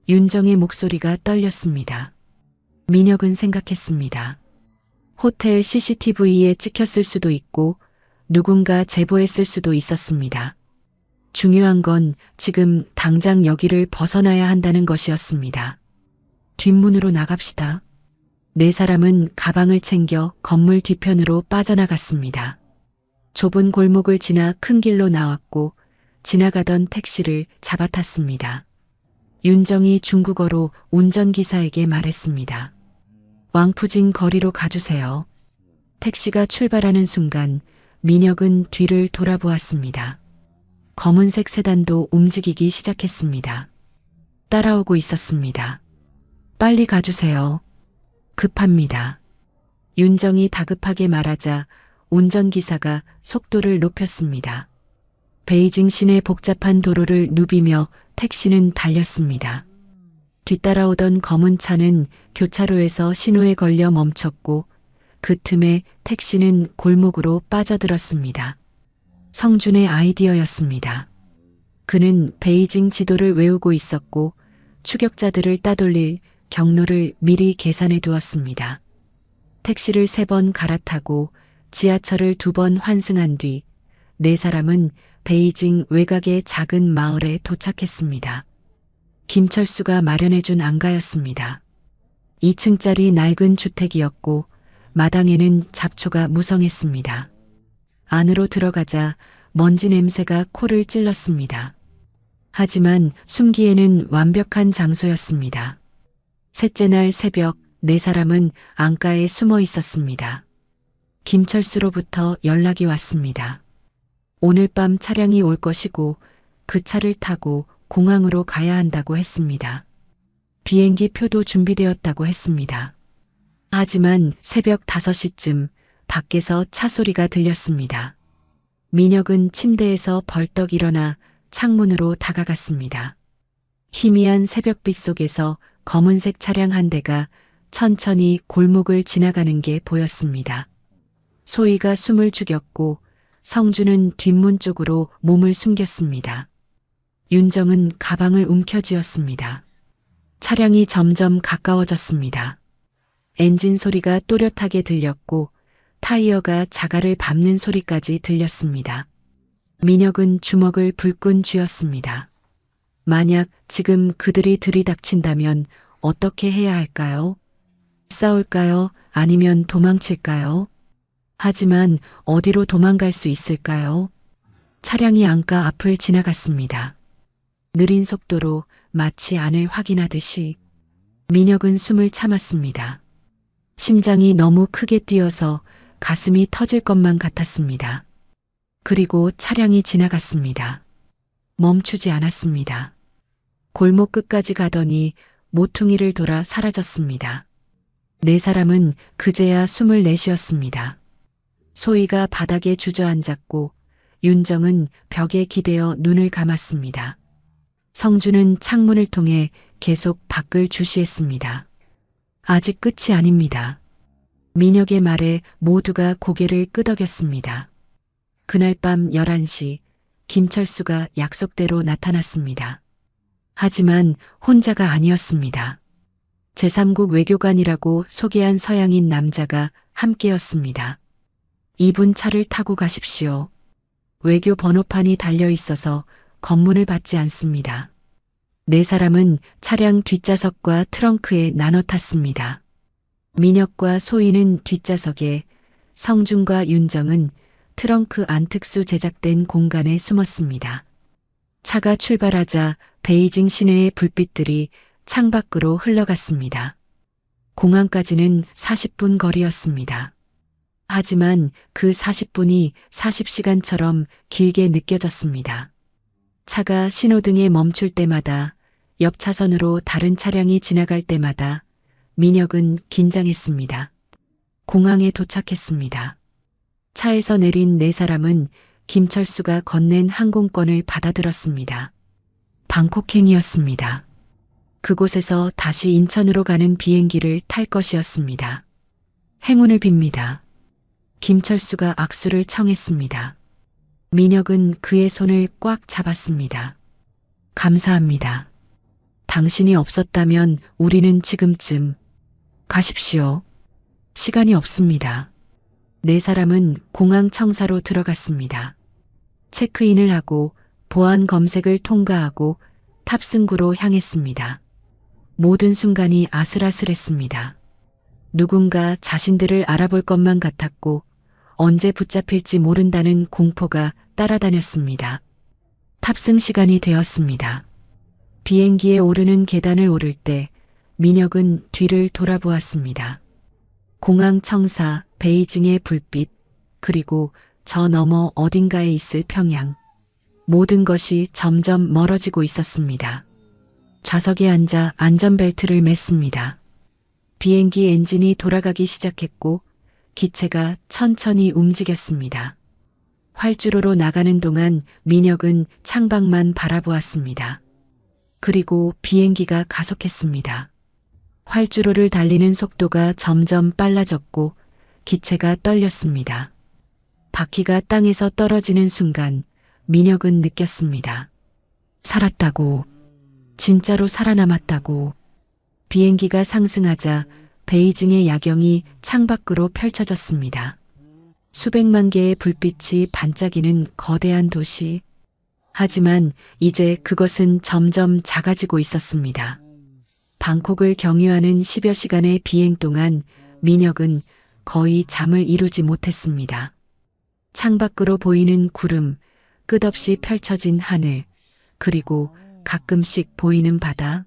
B: 윤정의 목소리가 떨렸습니다. 민혁은 생각했습니다. 호텔 CCTV에 찍혔을 수도 있고 누군가 제보했을 수도 있었습니다. 중요한 건 지금 당장 여기를 벗어나야 한다는 것이었습니다. 뒷문으로 나갑시다. 4사람은 가방을 챙겨 건물 뒤편으로 빠져나갔습니다. 좁은 골목을 지나 큰 길로 나왔고 지나가던 택시를 잡아탔습니다. 윤정이 중국어로 운전기사에게 말했습니다. 왕푸진 거리로 가주세요. 택시가 출발하는 순간 민혁은 뒤를 돌아보았습니다. 검은색 세단도 움직이기 시작했습니다. 따라오고 있었습니다. 빨리 가주세요. 급합니다. 윤정이 다급하게 말하자 운전기사가 속도를 높였습니다. 베이징 시내 복잡한 도로를 누비며 택시는 달렸습니다. 뒤따라오던 검은 차는 교차로에서 신호에 걸려 멈췄고 그 틈에 택시는 골목으로 빠져들었습니다. 성준의 아이디어였습니다. 그는 베이징 지도를 외우고 있었고 추격자들을 따돌릴 경로를 미리 계산해 두었습니다. 택시를 3번 갈아타고 지하철을 2번 환승한 뒤 4사람은 베이징 외곽의 작은 마을에 도착했습니다. 김철수가 마련해준 안가였습니다. 2층짜리 낡은 주택이었고 마당에는 잡초가 무성했습니다. 안으로 들어가자 먼지 냄새가 코를 찔렀습니다. 하지만 숨기에는 완벽한 장소였습니다. 셋째 날 새벽 4사람은 안가에 숨어 있었습니다. 김철수로부터 연락이 왔습니다. 오늘 밤 차량이 올 것이고 그 차를 타고 공항으로 가야 한다고 했습니다. 비행기 표도 준비되었다고 했습니다. 하지만 새벽 5시쯤 밖에서 차 소리가 들렸습니다. 민혁은 침대에서 벌떡 일어나 창문으로 다가갔습니다. 희미한 새벽빛 속에서 검은색 차량 한 대가 천천히 골목을 지나가는 게 보였습니다. 소희가 숨을 죽였고 성주는 뒷문 쪽으로 몸을 숨겼습니다. 윤정은 가방을 움켜쥐었습니다. 차량이 점점 가까워졌습니다. 엔진 소리가 또렷하게 들렸고 타이어가 자갈을 밟는 소리까지 들렸습니다. 민혁은 주먹을 불끈 쥐었습니다. 만약 지금 그들이 들이닥친다면 어떻게 해야 할까요? 싸울까요? 아니면 도망칠까요? 하지만 어디로 도망갈 수 있을까요? 차량이 안가 앞을 지나갔습니다. 느린 속도로 마치 안을 확인하듯이 민혁은 숨을 참았습니다. 심장이 너무 크게 뛰어서 가슴이 터질 것만 같았습니다. 그리고 차량이 지나갔습니다. 멈추지 않았습니다. 골목 끝까지 가더니 모퉁이를 돌아 사라졌습니다. 네 사람은 그제야 숨을 내쉬었습니다. 소희가 바닥에 주저앉았고 윤정은 벽에 기대어 눈을 감았습니다. 성주는 창문을 통해 계속 밖을 주시했습니다. 아직 끝이 아닙니다. 민혁의 말에 모두가 고개를 끄덕였습니다. 그날 밤 11시 김철수가 약속대로 나타났습니다. 하지만 혼자가 아니었습니다. 제3국 외교관이라고 소개한 서양인 남자가 함께였습니다. 이분 차를 타고 가십시오. 외교 번호판이 달려 있어서 검문을 받지 않습니다. 네 사람은 차량 뒷좌석과 트렁크에 나눠 탔습니다. 민혁과 소희는 뒷좌석에, 성준과 윤정은 트렁크 안 특수 제작된 공간에 숨었습니다. 차가 출발하자 베이징 시내의 불빛들이 창밖으로 흘러갔습니다. 공항까지는 40분 거리였습니다. 하지만 그 40분이 40시간처럼 길게 느껴졌습니다. 차가 신호등에 멈출 때마다, 옆 차선으로 다른 차량이 지나갈 때마다 민혁은 긴장했습니다. 공항에 도착했습니다. 차에서 내린 네 사람은 김철수가 건넨 항공권을 받아들었습니다. 방콕행이었습니다. 그곳에서 다시 인천으로 가는 비행기를 탈 것이었습니다. 행운을 빕니다. 김철수가 악수를 청했습니다. 민혁은 그의 손을 꽉 잡았습니다. 감사합니다. 당신이 없었다면 우리는 지금쯤. 가십시오. 시간이 없습니다. 네 사람은 공항 청사로 들어갔습니다. 체크인을 하고 보안 검색을 통과하고 탑승구로 향했습니다. 모든 순간이 아슬아슬했습니다. 누군가 자신들을 알아볼 것만 같았고 언제 붙잡힐지 모른다는 공포가 따라다녔습니다. 탑승 시간이 되었습니다. 비행기에 오르는 계단을 오를 때 민혁은 뒤를 돌아보았습니다. 공항 청사, 베이징의 불빛, 그리고 저 너머 어딘가에 있을 평양. 모든 것이 점점 멀어지고 있었습니다. 좌석에 앉아 안전벨트를 맸습니다. 비행기 엔진이 돌아가기 시작했고 기체가 천천히 움직였습니다. 활주로로 나가는 동안 민혁은 창밖만 바라보았습니다. 그리고 비행기가 가속했습니다. 활주로를 달리는 속도가 점점 빨라졌고 기체가 떨렸습니다. 바퀴가 땅에서 떨어지는 순간 민혁은 느꼈습니다. 살았다고, 진짜로 살아남았다고. 비행기가 상승하자 베이징의 야경이 창밖으로 펼쳐졌습니다. 수백만 개의 불빛이 반짝이는 거대한 도시. 하지만 이제 그것은 점점 작아지고 있었습니다. 방콕을 경유하는 10여 시간의 비행 동안 민혁은 거의 잠을 이루지 못했습니다. 창밖으로 보이는 구름, 끝없이 펼쳐진 하늘, 그리고 가끔씩 보이는 바다.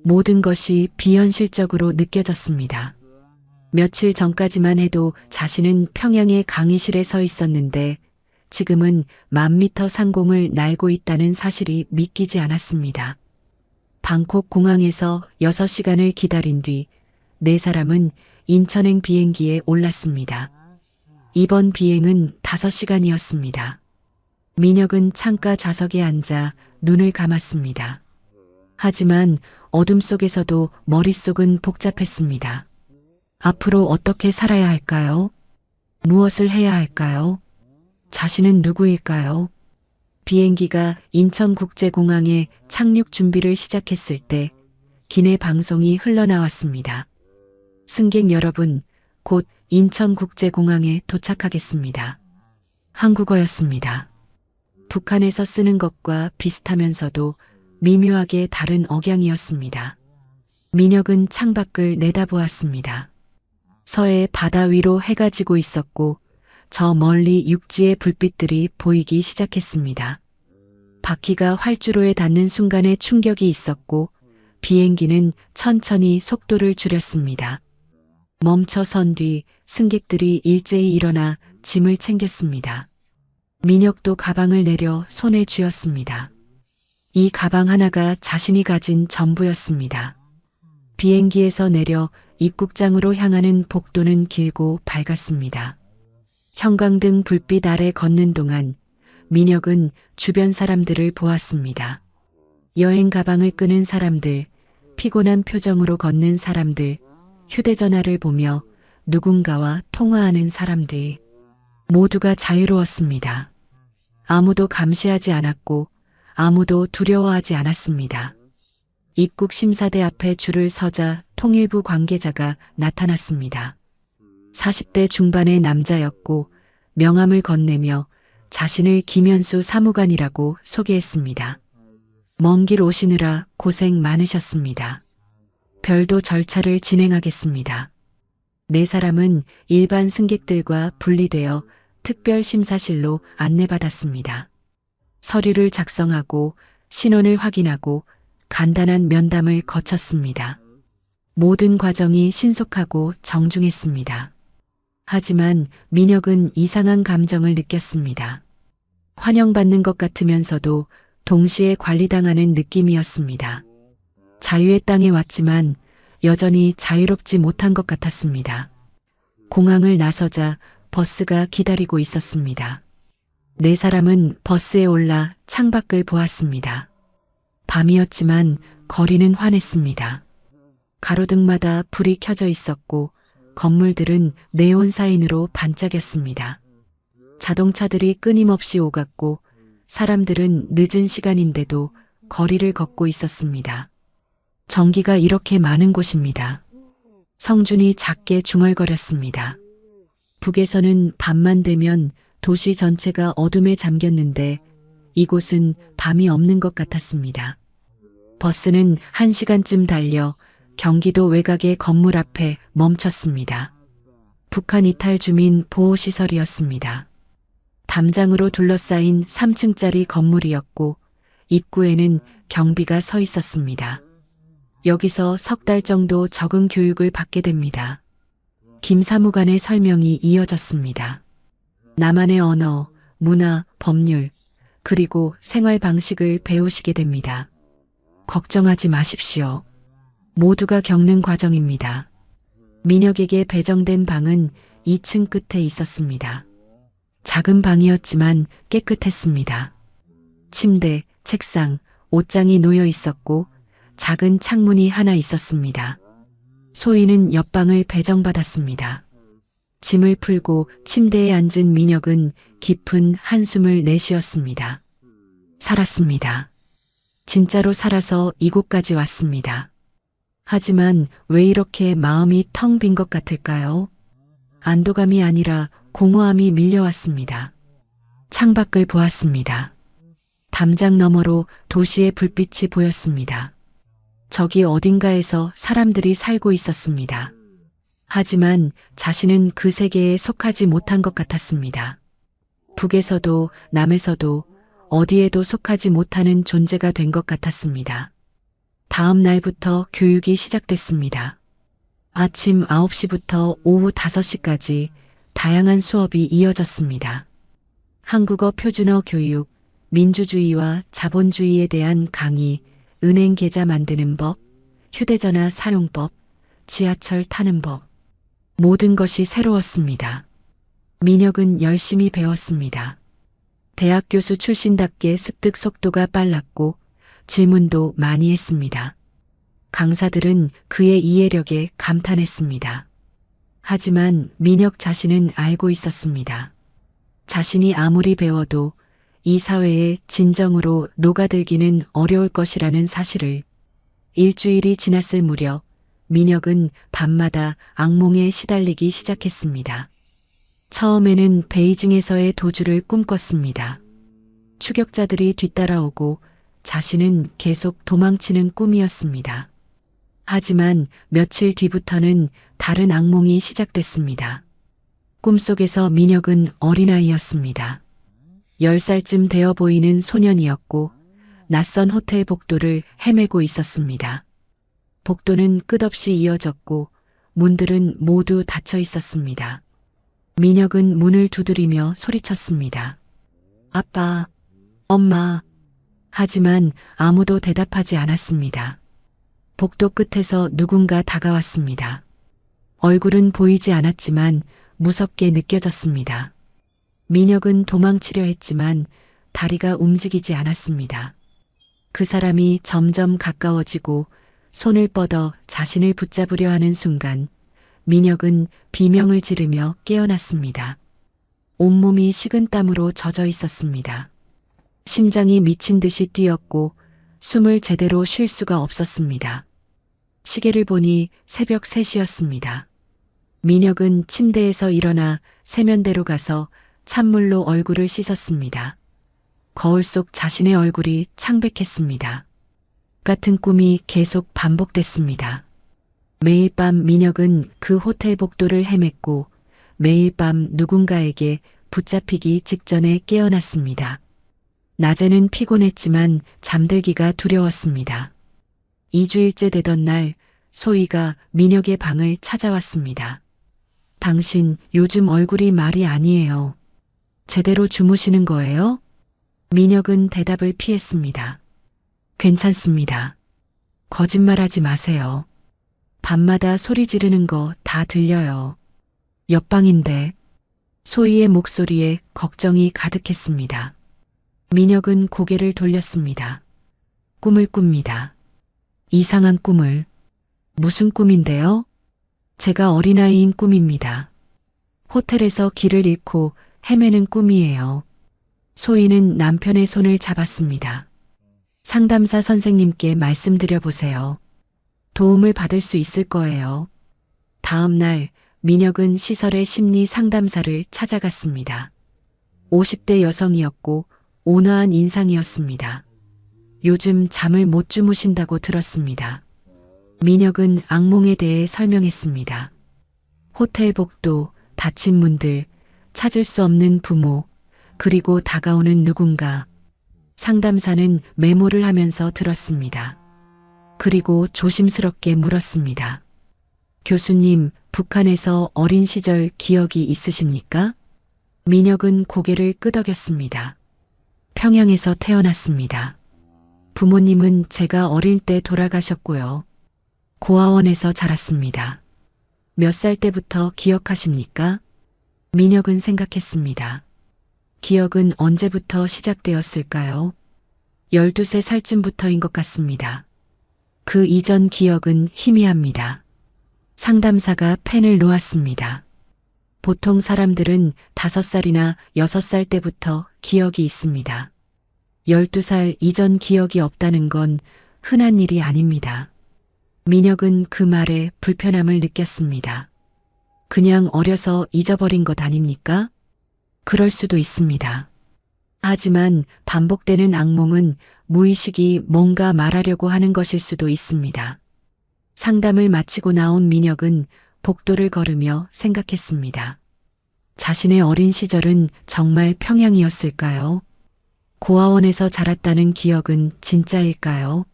B: 모든 것이 비현실적으로 느껴졌습니다. 며칠 전까지만 해도 자신은 평양의 강의실에 서 있었는데 지금은 10,000m 상공을 날고 있다는 사실이 믿기지 않았습니다. 방콕 공항에서 6시간을 기다린 뒤 네 사람은 인천행 비행기에 올랐습니다. 이번 비행은 5시간이었습니다. 민혁은 창가 좌석에 앉아 눈을 감았습니다. 하지만 어둠 속에서도 머릿속은 복잡했습니다. 앞으로 어떻게 살아야 할까요? 무엇을 해야 할까요? 자신은 누구일까요? 비행기가 인천국제공항에 착륙 준비를 시작했을 때 기내 방송이 흘러나왔습니다. 승객 여러분, 곧 인천국제공항에 도착하겠습니다. 한국어였습니다. 북한에서 쓰는 것과 비슷하면서도 미묘하게 다른 억양이었습니다. 민혁은 창밖을 내다보았습니다. 서해 바다 위로 해가 지고 있었고 저 멀리 육지의 불빛들이 보이기 시작했습니다. 바퀴가 활주로에 닿는 순간에 충격이 있었고 비행기는 천천히 속도를 줄였습니다. 멈춰선 뒤 승객들이 일제히 일어나 짐을 챙겼습니다. 민혁도 가방을 내려 손에 쥐었습니다. 이 가방 하나가 자신이 가진 전부였습니다. 비행기에서 내려 입국장으로 향하는 복도는 길고 밝았습니다. 형광등 불빛 아래 걷는 동안 민혁은 주변 사람들을 보았습니다. 여행 가방을 끄는 사람들, 피곤한 표정으로 걷는 사람들, 휴대전화를 보며 누군가와 통화하는 사람들. 모두가 자유로웠습니다. 아무도 감시하지 않았고 아무도 두려워하지 않았습니다. 입국 심사대 앞에 줄을 서자 통일부 관계자가 나타났습니다. 40대 중반의 남자였고 명함을 건네며 자신을 김현수 사무관이라고 소개했습니다. 먼 길 오시느라 고생 많으셨습니다. 별도 절차를 진행하겠습니다. 네 사람은 일반 승객들과 분리되어 특별심사실로 안내받았습니다. 서류를 작성하고 신원을 확인하고 간단한 면담을 거쳤습니다. 모든 과정이 신속하고 정중했습니다. 하지만 민혁은 이상한 감정을 느꼈습니다. 환영받는 것 같으면서도 동시에 관리당하는 느낌이었습니다. 자유의 땅에 왔지만 여전히 자유롭지 못한 것 같았습니다. 공항을 나서자 버스가 기다리고 있었습니다. 네 사람은 버스에 올라 창밖을 보았습니다. 밤이었지만 거리는 환했습니다. 가로등마다 불이 켜져 있었고 건물들은 네온 사인으로 반짝였습니다. 자동차들이 끊임없이 오갔고 사람들은 늦은 시간인데도 거리를 걷고 있었습니다. 전기가 이렇게 많은 곳입니다. 성준이 작게 중얼거렸습니다. 북에서는 밤만 되면 도시 전체가 어둠에 잠겼는데 이곳은 밤이 없는 것 같았습니다. 버스는 1시간쯤 달려 경기도 외곽의 건물 앞에 멈췄습니다. 북한 이탈 주민 보호시설이었습니다. 담장으로 둘러싸인 3층짜리 건물이었고 입구에는 경비가 서 있었습니다. 여기서 석 달 정도 적응 교육을 받게 됩니다. 김 사무관의 설명이 이어졌습니다. 나만의 언어, 문화, 법률, 그리고 생활 방식을 배우시게 됩니다. 걱정하지 마십시오. 모두가 겪는 과정입니다. 민혁에게 배정된 방은 2층 끝에 있었습니다. 작은 방이었지만 깨끗했습니다. 침대, 책상, 옷장이 놓여 있었고 작은 창문이 하나 있었습니다. 소희는 옆방을 배정받았습니다. 짐을 풀고 침대에 앉은 민혁은 깊은 한숨을 내쉬었습니다. 살았습니다. 진짜로 살아서 이곳까지 왔습니다. 하지만 왜 이렇게 마음이 텅 빈 것 같을까요? 안도감이 아니라 공허함이 밀려왔습니다. 창밖을 보았습니다. 담장 너머로 도시의 불빛이 보였습니다. 저기 어딘가에서 사람들이 살고 있었습니다. 하지만 자신은 그 세계에 속하지 못한 것 같았습니다. 북에서도 남에서도 어디에도 속하지 못하는 존재가 된 것 같았습니다. 다음 날부터 교육이 시작됐습니다. 아침 9시부터 오후 5시까지 다양한 수업이 이어졌습니다. 한국어 표준어 교육, 민주주의와 자본주의에 대한 강의, 은행 계좌 만드는 법, 휴대전화 사용법, 지하철 타는 법. 모든 것이 새로웠습니다. 민혁은 열심히 배웠습니다. 대학 교수 출신답게 습득 속도가 빨랐고 질문도 많이 했습니다. 강사들은 그의 이해력에 감탄했습니다. 하지만 민혁 자신은 알고 있었습니다. 자신이 아무리 배워도 이 사회에 진정으로 녹아들기는 어려울 것이라는 사실을. 일주일이 지났을 무렵 민혁은 밤마다 악몽에 시달리기 시작했습니다. 처음에는 베이징에서의 도주를 꿈꿨습니다. 추격자들이 뒤따라오고 자신은 계속 도망치는 꿈이었습니다. 하지만 며칠 뒤부터는 다른 악몽이 시작됐습니다. 꿈속에서 민혁은 어린아이였습니다. 10살쯤 되어 보이는 소년이었고 낯선 호텔 복도를 헤매고 있었습니다. 복도는 끝없이 이어졌고 문들은 모두 닫혀 있었습니다. 민혁은 문을 두드리며 소리쳤습니다. 아빠, 엄마. 하지만 아무도 대답하지 않았습니다. 복도 끝에서 누군가 다가왔습니다. 얼굴은 보이지 않았지만 무섭게 느껴졌습니다. 민혁은 도망치려 했지만 다리가 움직이지 않았습니다. 그 사람이 점점 가까워지고 손을 뻗어 자신을 붙잡으려 하는 순간 민혁은 비명을 지르며 깨어났습니다. 온몸이 식은땀으로 젖어 있었습니다. 심장이 미친 듯이 뛰었고 숨을 제대로 쉴 수가 없었습니다. 시계를 보니 새벽 3시였습니다. 민혁은 침대에서 일어나 세면대로 가서 찬물로 얼굴을 씻었습니다. 거울 속 자신의 얼굴이 창백했습니다. 같은 꿈이 계속 반복됐습니다. 매일 밤 민혁은 그 호텔 복도를 헤맸고 매일 밤 누군가에게 붙잡히기 직전에 깨어났습니다. 낮에는 피곤했지만 잠들기가 두려웠습니다. 2주일째 되던 날 소희가 민혁의 방을 찾아왔습니다. 당신 요즘 얼굴이 말이 아니에요. 제대로 주무시는 거예요? 민혁은 대답을 피했습니다. 괜찮습니다. 거짓말하지 마세요. 밤마다 소리 지르는 거 다 들려요. 옆방인데. 소희의 목소리에 걱정이 가득했습니다. 민혁은 고개를 돌렸습니다. 꿈을 꿉니다. 이상한 꿈을. 무슨 꿈인데요? 제가 어린아이인 꿈입니다. 호텔에서 길을 잃고 헤매는 꿈이에요. 소희는 남편의 손을 잡았습니다. 상담사 선생님께 말씀드려 보세요. 도움을 받을 수 있을 거예요. 다음 날 민혁은 시설의 심리 상담사를 찾아갔습니다. 50대 여성이었고 온화한 인상이었습니다. 요즘 잠을 못 주무신다고 들었습니다. 민혁은 악몽에 대해 설명했습니다. 호텔 복도, 닫힌 문들, 찾을 수 없는 부모, 그리고 다가오는 누군가. 상담사는 메모를 하면서 들었습니다. 그리고 조심스럽게 물었습니다. 교수님, 북한에서 어린 시절 기억이 있으십니까? 민혁은 고개를 끄덕였습니다. 평양에서 태어났습니다. 부모님은 제가 어릴 때 돌아가셨고요. 고아원에서 자랐습니다. 몇 살 때부터 기억하십니까? 민혁은 생각했습니다. 기억은 언제부터 시작되었을까요? 12살쯤부터인 것 같습니다. 그 이전 기억은 희미합니다. 상담사가 펜을 놓았습니다. 보통 사람들은 5살이나 6살 때부터 기억이 있습니다. 12살 이전 기억이 없다는 건 흔한 일이 아닙니다. 민혁은 그 말에 불편함을 느꼈습니다. 그냥 어려서 잊어버린 것 아닙니까? 그럴 수도 있습니다. 하지만 반복되는 악몽은 무의식이 뭔가 말하려고 하는 것일 수도 있습니다. 상담을 마치고 나온 민혁은 복도를 걸으며 생각했습니다. 자신의 어린 시절은 정말 평양이었을까요? 고아원에서 자랐다는 기억은 진짜일까요?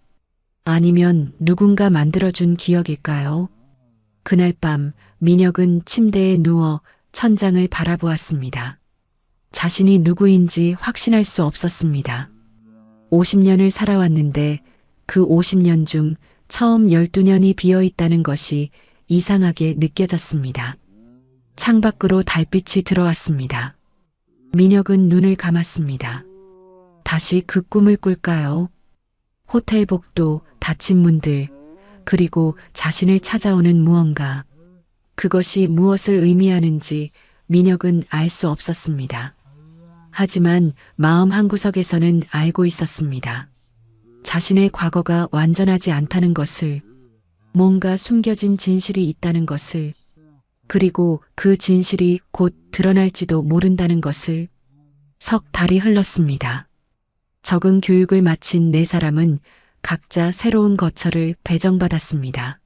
B: 아니면 누군가 만들어준 기억일까요? 그날 밤 민혁은 침대에 누워 천장을 바라보았습니다. 자신이 누구인지 확신할 수 없었습니다. 50년을 살아왔는데 그 50년 중 처음 12년이 비어 있다는 것이 이상하게 느껴졌습니다. 창밖으로 달빛이 들어왔습니다. 민혁은 눈을 감았습니다. 다시 그 꿈을 꿀까요? 호텔 복도, 닫힌 문들, 그리고 자신을 찾아오는 무언가. 그것이 무엇을 의미하는지 민혁은 알 수 없었습니다. 하지만 마음 한구석에서는 알고 있었습니다. 자신의 과거가 완전하지 않다는 것을, 뭔가 숨겨진 진실이 있다는 것을, 그리고 그 진실이 곧 드러날지도 모른다는 것을. 석 달이 흘렀습니다. 적응 교육을 마친 네 사람은 각자 새로운 거처를 배정받았습니다.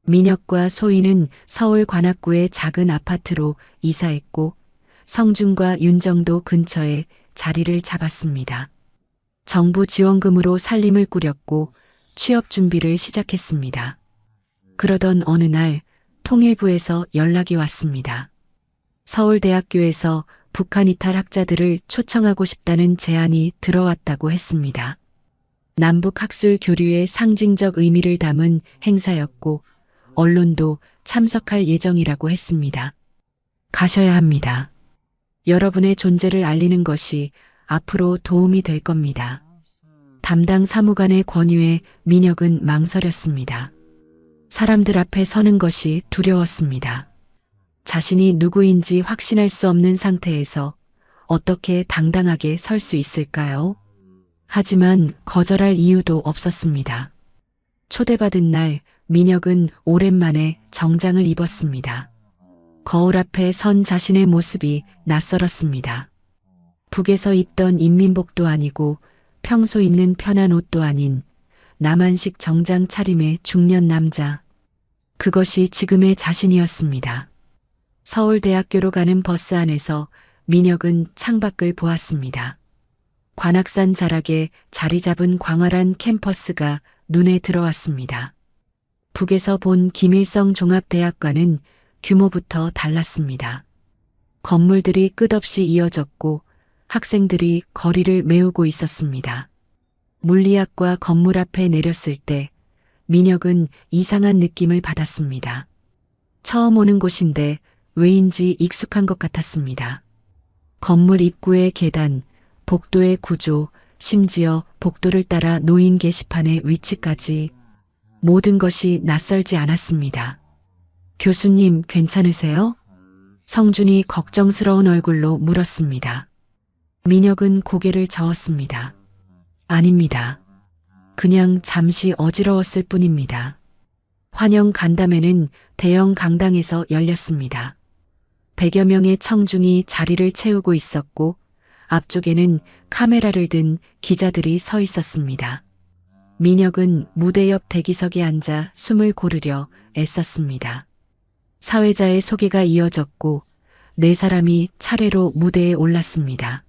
B: 민혁과 소희는 서울 관악구의 작은 아파트로 이사했고 성준과 윤정도 근처에 자리를 잡았습니다. 정부 지원금으로 살림을 꾸렸고 취업 준비를 시작했습니다. 그러던 어느 날 통일부에서 연락이 왔습니다. 서울대학교에서 북한 이탈 학자들을 초청하고 싶다는 제안이 들어왔다고 했습니다. 남북 학술 교류의 상징적 의미를 담은 행사였고 언론도 참석할 예정이라고 했습니다. 가셔야 합니다. 여러분의 존재를 알리는 것이 앞으로 도움이 될 겁니다. 담당 사무관의 권유에 민혁은 망설였습니다. 사람들 앞에 서는 것이 두려웠습니다. 자신이 누구인지 확신할 수 없는 상태에서 어떻게 당당하게 설 수 있을까요? 하지만 거절할 이유도 없었습니다. 초대받은 날 민혁은 오랜만에 정장을 입었습니다. 거울 앞에 선 자신의 모습이 낯설었습니다. 북에서 입던 인민복도 아니고 평소 입는 편한 옷도 아닌 남한식 정장 차림의 중년 남자. 그것이 지금의 자신이었습니다. 서울대학교로 가는 버스 안에서 민혁은 창밖을 보았습니다. 관악산 자락에 자리 잡은 광활한 캠퍼스가 눈에 들어왔습니다. 북에서 본 김일성 종합대학과는 규모부터 달랐습니다. 건물들이 끝없이 이어졌고 학생들이 거리를 메우고 있었습니다. 물리학과 건물 앞에 내렸을 때 민혁은 이상한 느낌을 받았습니다. 처음 오는 곳인데 왜인지 익숙한 것 같았습니다. 건물 입구의 계단, 복도의 구조, 심지어 복도를 따라 놓인 게시판의 위치까지 모든 것이 낯설지 않았습니다. 교수님 괜찮으세요? 성준이 걱정스러운 얼굴로 물었습니다. 민혁은 고개를 저었습니다. 아닙니다. 그냥 잠시 어지러웠을 뿐입니다. 환영 간담회는 대형 강당에서 열렸습니다. 100여 명의 청중이 자리를 채우고 있었고 앞쪽에는 카메라를 든 기자들이 서 있었습니다. 민혁은 무대 옆 대기석에 앉아 숨을 고르려 애썼습니다. 사회자의 소개가 이어졌고 네 사람이 차례로 무대에 올랐습니다.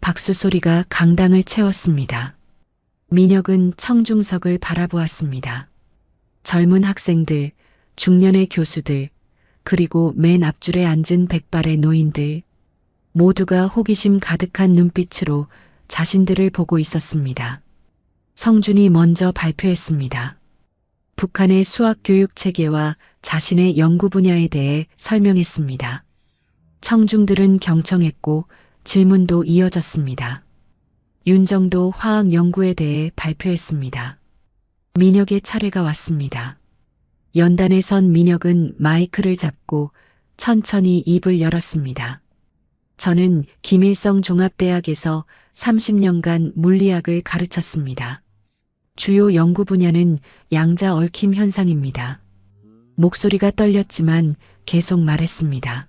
B: 박수 소리가 강당을 채웠습니다. 민혁은 청중석을 바라보았습니다. 젊은 학생들, 중년의 교수들, 그리고 맨 앞줄에 앉은 백발의 노인들, 모두가 호기심 가득한 눈빛으로 자신들을 보고 있었습니다. 성준이 먼저 발표했습니다. 북한의 수학 교육 체계와 자신의 연구 분야에 대해 설명했습니다. 청중들은 경청했고 질문도 이어졌습니다. 윤정도 화학 연구에 대해 발표했습니다. 민혁의 차례가 왔습니다. 연단에 선 민혁은 마이크를 잡고 천천히 입을 열었습니다. 저는 김일성 종합대학에서 30년간 물리학을 가르쳤습니다. 주요 연구 분야는 양자 얽힘 현상입니다. 목소리가 떨렸지만 계속 말했습니다.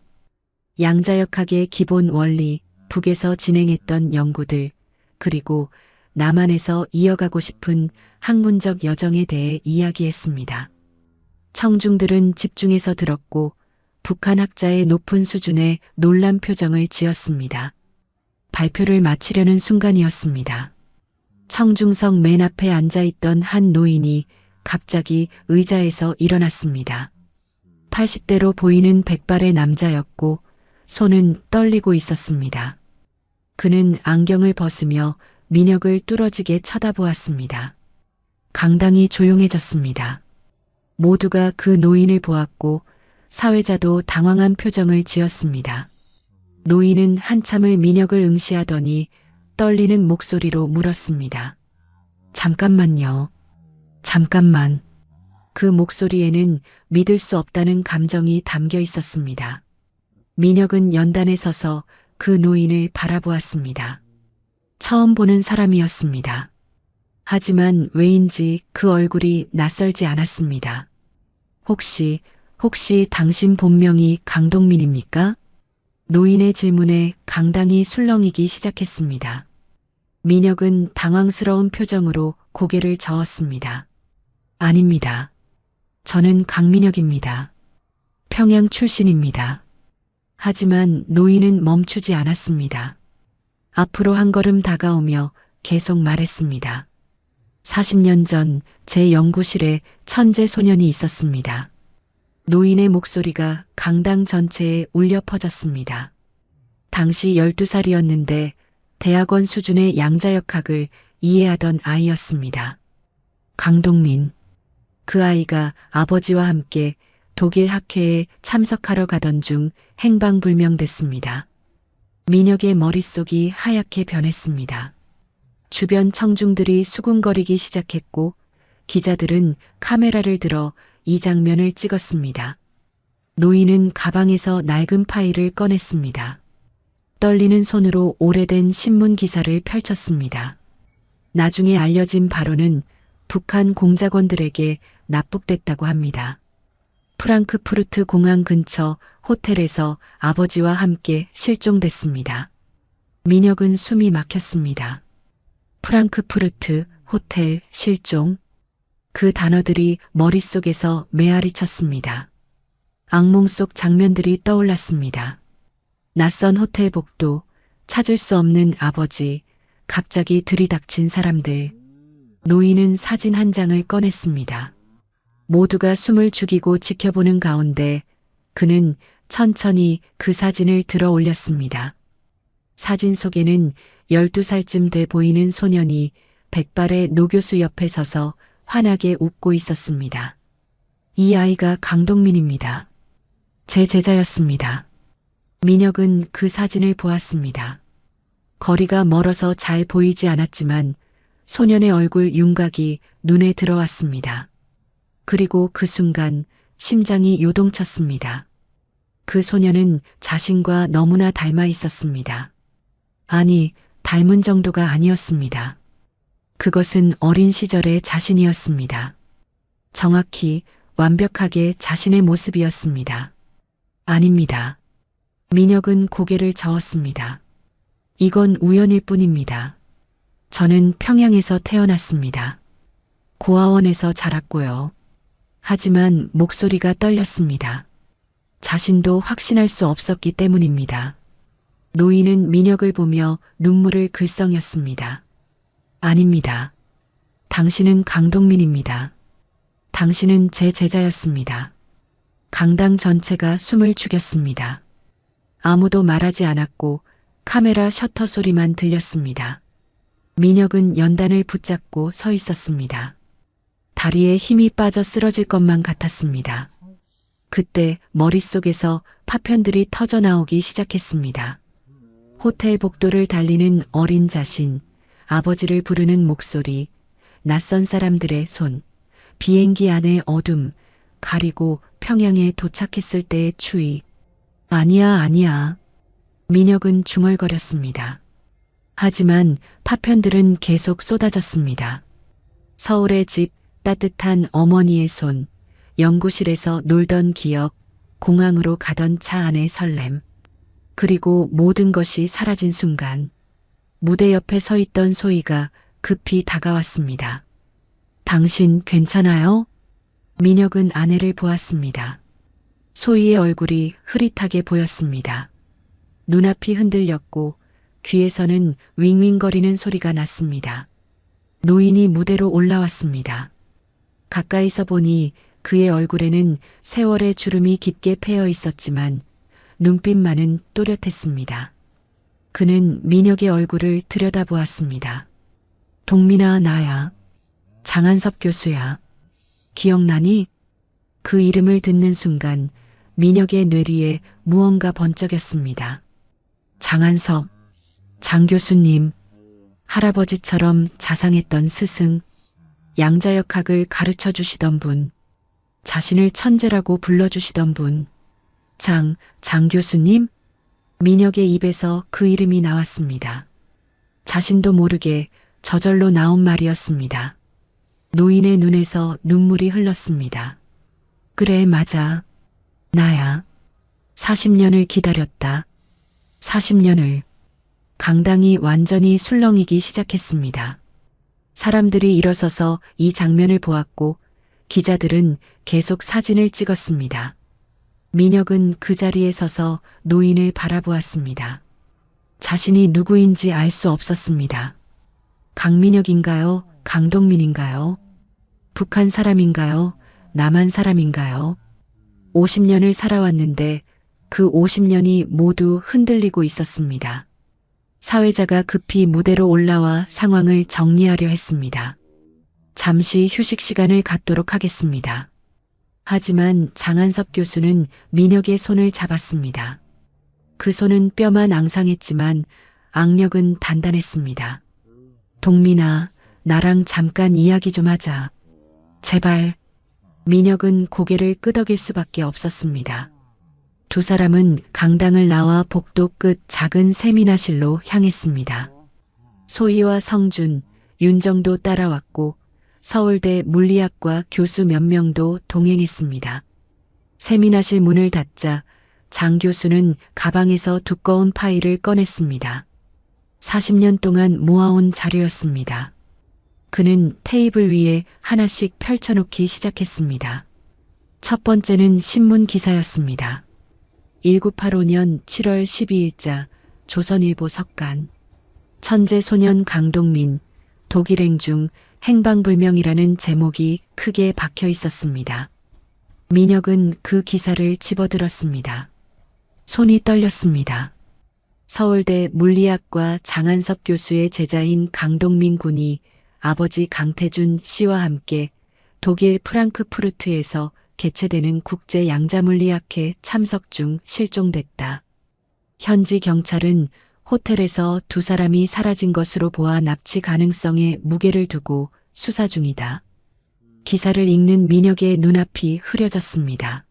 B: 양자역학의 기본 원리, 북에서 진행했던 연구들, 그리고 남한에서 이어가고 싶은 학문적 여정에 대해 이야기했습니다. 청중들은 집중해서 들었고 북한 학자의 높은 수준의 놀란 표정을 지었습니다. 발표를 마치려는 순간이었습니다. 청중석 맨 앞에 앉아있던 한 노인이 갑자기 의자에서 일어났습니다. 80대로 보이는 백발의 남자였고 손은 떨리고 있었습니다. 그는 안경을 벗으며 민혁을 뚫어지게 쳐다보았습니다. 강당이 조용해졌습니다. 모두가 그 노인을 보았고 사회자도 당황한 표정을 지었습니다. 노인은 한참을 민혁을 응시하더니 떨리는 목소리로 물었습니다. 잠깐만요. 잠깐만. 그 목소리에는 믿을 수 없다는 감정이 담겨 있었습니다. 민혁은 연단에 서서 그 노인을 바라보았습니다. 처음 보는 사람이었습니다. 하지만 왜인지 그 얼굴이 낯설지 않았습니다. 혹시 당신 본명이 강동민입니까? 노인의 질문에 강당이 술렁이기 시작했습니다. 민혁은 당황스러운 표정으로 고개를 저었습니다. 아닙니다. 저는 강민혁입니다. 평양 출신입니다. 하지만 노인은 멈추지 않았습니다. 앞으로 한 걸음 다가오며 계속 말했습니다. 40년 전 제 연구실에 천재 소년이 있었습니다. 노인의 목소리가 강당 전체에 울려 퍼졌습니다. 당시 12살이었는데 대학원 수준의 양자역학을 이해하던 아이였습니다. 강동민. 그 아이가 아버지와 함께 독일 학회에 참석하러 가던 중 행방불명됐습니다. 민혁의 머릿속이 하얗게 변했습니다. 주변 청중들이 수군거리기 시작했고 기자들은 카메라를 들어 이 장면을 찍었습니다. 노인은 가방에서 낡은 파일을 꺼냈습니다. 떨리는 손으로 오래된 신문 기사를 펼쳤습니다. 나중에 알려진 바로는 북한 공작원들에게 납북됐다고 합니다. 프랑크푸르트 공항 근처 호텔에서 아버지와 함께 실종됐습니다. 민혁은 숨이 막혔습니다. 프랑크푸르트, 호텔, 실종. 그 단어들이 머릿속에서 메아리 쳤습니다. 악몽 속 장면들이 떠올랐습니다. 낯선 호텔 복도, 찾을 수 없는 아버지, 갑자기 들이닥친 사람들. 노인은 사진 한 장을 꺼냈습니다. 모두가 숨을 죽이고 지켜보는 가운데 그는 천천히 그 사진을 들어 올렸습니다. 사진 속에는 12살쯤 돼 보이는 소년이 백발의 노교수 옆에 서서 환하게 웃고 있었습니다. 이 아이가 강동민입니다. 제 제자였습니다. 민혁은 그 사진을 보았습니다. 거리가 멀어서 잘 보이지 않았지만 소년의 얼굴 윤곽이 눈에 들어왔습니다. 그리고 그 순간 심장이 요동쳤습니다. 그 소년은 자신과 너무나 닮아 있었습니다. 아니, 닮은 정도가 아니었습니다. 그것은 어린 시절의 자신이었습니다. 정확히 완벽하게 자신의 모습이었습니다. 아닙니다. 민혁은 고개를 저었습니다. 이건 우연일 뿐입니다. 저는 평양에서 태어났습니다. 고아원에서 자랐고요. 하지만 목소리가 떨렸습니다. 자신도 확신할 수 없었기 때문입니다. 노인은 민혁을 보며 눈물을 글썽였습니다. 아닙니다. 당신은 강동민입니다. 당신은 제 제자였습니다. 강당 전체가 숨을 죽였습니다. 아무도 말하지 않았고 카메라 셔터 소리만 들렸습니다. 민혁은 연단을 붙잡고 서 있었습니다. 다리에 힘이 빠져 쓰러질 것만 같았습니다. 그때 머릿속에서 파편들이 터져 나오기 시작했습니다. 호텔 복도를 달리는 어린 자신, 아버지를 부르는 목소리, 낯선 사람들의 손, 비행기 안의 어둠, 가리고 평양에 도착했을 때의 추위. 아니야. 민혁은 중얼거렸습니다. 하지만 파편들은 계속 쏟아졌습니다. 서울의 집, 따뜻한 어머니의 손, 연구실에서 놀던 기억, 공항으로 가던 차 안의 설렘, 그리고 모든 것이 사라진 순간 무대 옆에 서 있던 소희가 급히 다가왔습니다. 당신 괜찮아요? 민혁은 아내를 보았습니다. 소희의 얼굴이 흐릿하게 보였습니다. 눈앞이 흔들렸고 귀에서는 윙윙거리는 소리가 났습니다. 노인이 무대로 올라왔습니다. 가까이서 보니 그의 얼굴에는 세월의 주름이 깊게 패여 있었지만 눈빛만은 또렷했습니다. 그는 민혁의 얼굴을 들여다보았습니다. 동민아, 나야. 장한섭 교수야. 기억나니? 그 이름을 듣는 순간 민혁의 뇌리에 무언가 번쩍였습니다. 장한섭, 장 교수님, 할아버지처럼 자상했던 스승, 양자역학을 가르쳐 주시던 분, 자신을 천재라고 불러주시던 분. 장 교수님? 민혁의 입에서 그 이름이 나왔습니다. 자신도 모르게 저절로 나온 말이었습니다. 노인의 눈에서 눈물이 흘렀습니다. 그래, 맞아. 나야. 40년을 기다렸다. 40년을. 강당이 완전히 술렁이기 시작했습니다. 사람들이 일어서서 이 장면을 보았고 기자들은 계속 사진을 찍었습니다. 민혁은 그 자리에 서서 노인을 바라보았습니다. 자신이 누구인지 알 수 없었습니다. 강민혁인가요? 강동민인가요? 북한 사람인가요? 남한 사람인가요? 50년을 살아왔는데 그 50년이 모두 흔들리고 있었습니다. 사회자가 급히 무대로 올라와 상황을 정리하려 했습니다. 잠시 휴식 시간을 갖도록 하겠습니다. 하지만 장한섭 교수는 민혁의 손을 잡았습니다. 그 손은 뼈만 앙상했지만 악력은 단단했습니다. 동민아, 나랑 잠깐 이야기 좀 하자. 제발. 민혁은 고개를 끄덕일 수밖에 없었습니다. 두 사람은 강당을 나와 복도 끝 작은 세미나실로 향했습니다. 소희와 성준, 윤정도 따라왔고 서울대 물리학과 교수 몇 명도 동행했습니다. 세미나실 문을 닫자 장 교수는 가방에서 두꺼운 파일을 꺼냈습니다. 40년 동안 모아온 자료였습니다. 그는 테이블 위에 하나씩 펼쳐놓기 시작했습니다. 첫 번째는 신문 기사였습니다. 1985년 7월 12일자 조선일보 석간. 천재 소년 강동민, 독일행 중 행방불명이라는 제목이 크게 박혀 있었습니다. 민혁은 그 기사를 집어들었습니다. 손이 떨렸습니다. 서울대 물리학과 장한섭 교수의 제자인 강동민 군이 아버지 강태준 씨와 함께 독일 프랑크푸르트에서 개최되는 국제 양자물리학회 참석 중 실종됐다. 현지 경찰은 호텔에서 두 사람이 사라진 것으로 보아 납치 가능성에 무게를 두고 수사 중이다. 기사를 읽는 민혁의 눈앞이 흐려졌습니다.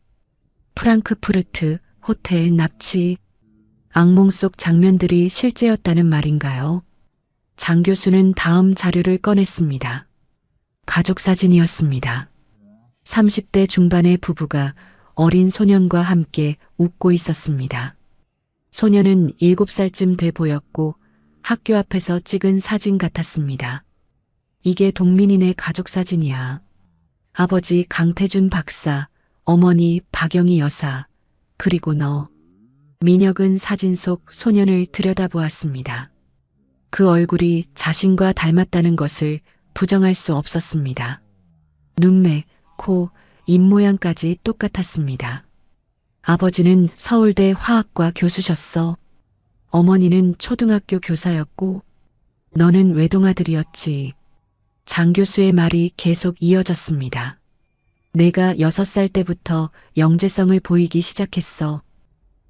B: 프랑크푸르트, 호텔 납치. 악몽 속 장면들이 실제였다는 말인가요? 장 교수는 다음 자료를 꺼냈습니다. 가족 사진이었습니다. 30대 중반의 부부가 어린 소년과 함께 웃고 있었습니다. 소년은 7살쯤 돼 보였고 학교 앞에서 찍은 사진 같았습니다. 이게 동민이네 가족 사진이야. 아버지 강태준 박사, 어머니 박영희 여사, 그리고 너. 민혁은 사진 속 소년을 들여다보았습니다. 그 얼굴이 자신과 닮았다는 것을 부정할 수 없었습니다. 눈매, 코, 입모양까지 똑같았습니다. 아버지는 서울대 화학과 교수셨어. 어머니는 초등학교 교사였고 너는 외동아들이었지. 장 교수의 말이 계속 이어졌습니다. 내가 6살 때부터 영재성을 보이기 시작했어.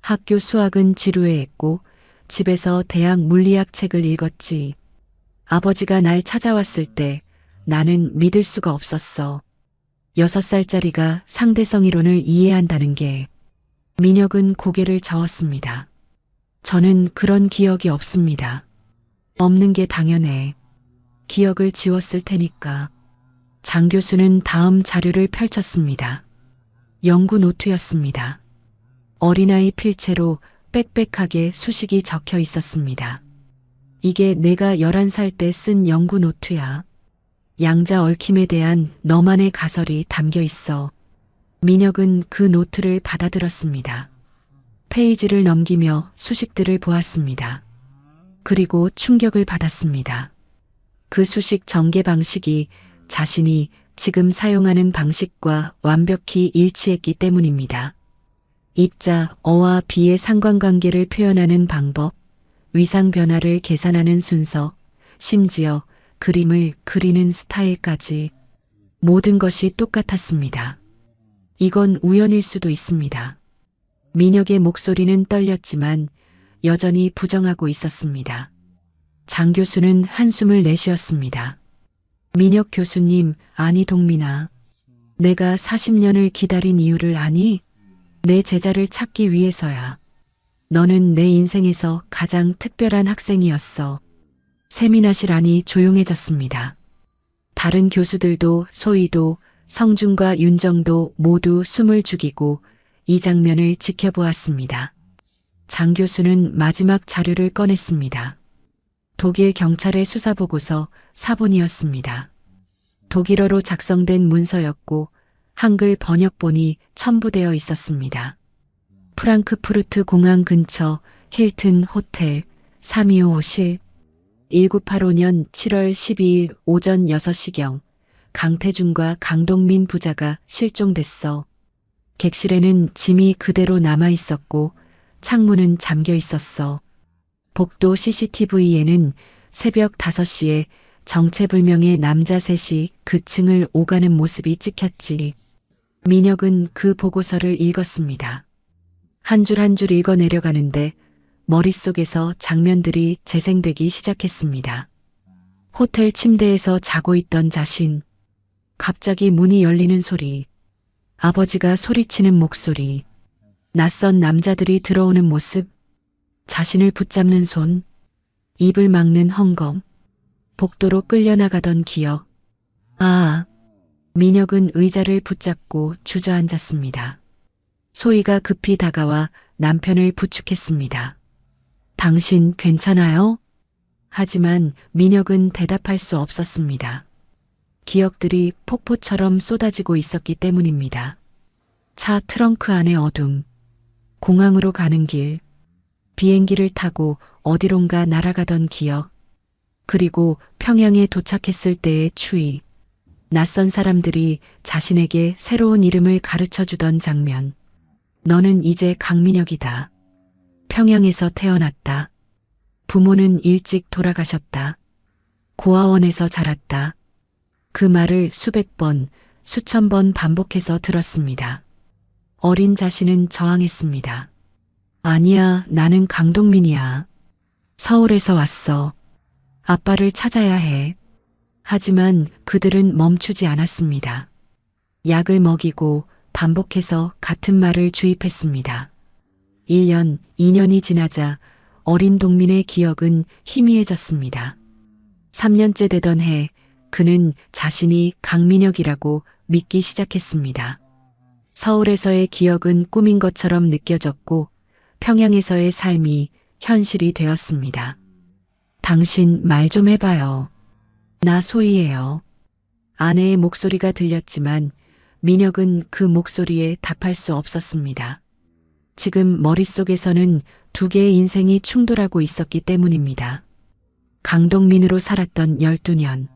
B: 학교 수학은 지루해했고 집에서 대학 물리학 책을 읽었지. 아버지가 날 찾아왔을 때 나는 믿을 수가 없었어. 6살짜리가 상대성 이론을 이해한다는 게. 민혁은 고개를 저었습니다. 저는 그런 기억이 없습니다. 없는 게 당연해. 기억을 지웠을 테니까. 장 교수는 다음 자료를 펼쳤습니다. 연구 노트였습니다. 어린아이 필체로 빽빽하게 수식이 적혀 있었습니다. 이게 내가 11살 때 쓴 연구 노트야. 양자 얽힘에 대한 너만의 가설이 담겨 있어. 민혁은 그 노트를 받아들었습니다. 페이지를 넘기며 수식들을 보았습니다. 그리고 충격을 받았습니다. 그 수식 전개 방식이 자신이 지금 사용하는 방식과 완벽히 일치했기 때문입니다. 입자, 어와 비의 상관관계를 표현하는 방법, 위상 변화를 계산하는 순서, 심지어 그림을 그리는 스타일까지 모든 것이 똑같았습니다. 이건 우연일 수도 있습니다. 민혁의 목소리는 떨렸지만 여전히 부정하고 있었습니다. 장 교수는 한숨을 내쉬었습니다. 민혁 교수님, 아니 동민아. 내가 40년을 기다린 이유를 아니? 내 제자를 찾기 위해서야. 너는 내 인생에서 가장 특별한 학생이었어. 세미나실 조용해졌습니다. 다른 교수들도 소희도 성준과 윤정도 모두 숨을 죽이고 이 장면을 지켜보았습니다. 장 교수는 마지막 자료를 꺼냈습니다. 독일 경찰의 수사보고서 사본이었습니다. 독일어로 작성된 문서였고 한글 번역본이 첨부되어 있었습니다. 프랑크푸르트 공항 근처 힐튼 호텔 3255실 1985년 7월 12일 오전 6시경 강태준과 강동민 부자가 실종됐어. 객실에는 짐이 그대로 남아 있었고 창문은 잠겨 있었어. 복도 CCTV에는 새벽 5시에 정체불명의 남자 셋이 그 층을 오가는 모습이 찍혔지. 민혁은 그 보고서를 읽었습니다. 한 줄 한 줄 읽어 내려가는데 머릿속에서 장면들이 재생되기 시작했습니다. 호텔 침대에서 자고 있던 자신, 갑자기 문이 열리는 소리, 아버지가 소리치는 목소리, 낯선 남자들이 들어오는 모습, 자신을 붙잡는 손, 입을 막는 헝겊, 복도로 끌려나가던 기억. 아, 민혁은 의자를 붙잡고 주저앉았습니다. 소희가 급히 다가와 남편을 부축했습니다. 당신 괜찮아요? 하지만 민혁은 대답할 수 없었습니다. 기억들이 폭포처럼 쏟아지고 있었기 때문입니다. 차 트렁크 안의 어둠, 공항으로 가는 길, 비행기를 타고 어디론가 날아가던 기억, 그리고 평양에 도착했을 때의 추위, 낯선 사람들이 자신에게 새로운 이름을 가르쳐 주던 장면. 너는 이제 강민혁이다. 평양에서 태어났다. 부모는 일찍 돌아가셨다. 고아원에서 자랐다. 그 말을 수백 번, 수천 번 반복해서 들었습니다. 어린 자신은 저항했습니다. 아니야, 나는 강동민이야. 서울에서 왔어. 아빠를 찾아야 해. 하지만 그들은 멈추지 않았습니다. 약을 먹이고 반복해서 같은 말을 주입했습니다. 1년, 2년이 지나자 어린 동민의 기억은 희미해졌습니다. 3년째 되던 해, 그는 자신이 강민혁이라고 믿기 시작했습니다. 서울에서의 기억은 꿈인 것처럼 느껴졌고 평양에서의 삶이 현실이 되었습니다. 당신 말 좀 해봐요. 나 소희예요. 아내의 목소리가 들렸지만 민혁은 그 목소리에 답할 수 없었습니다. 지금 머릿속에서는 두 개의 인생이 충돌하고 있었기 때문입니다. 강동민으로 살았던 12년.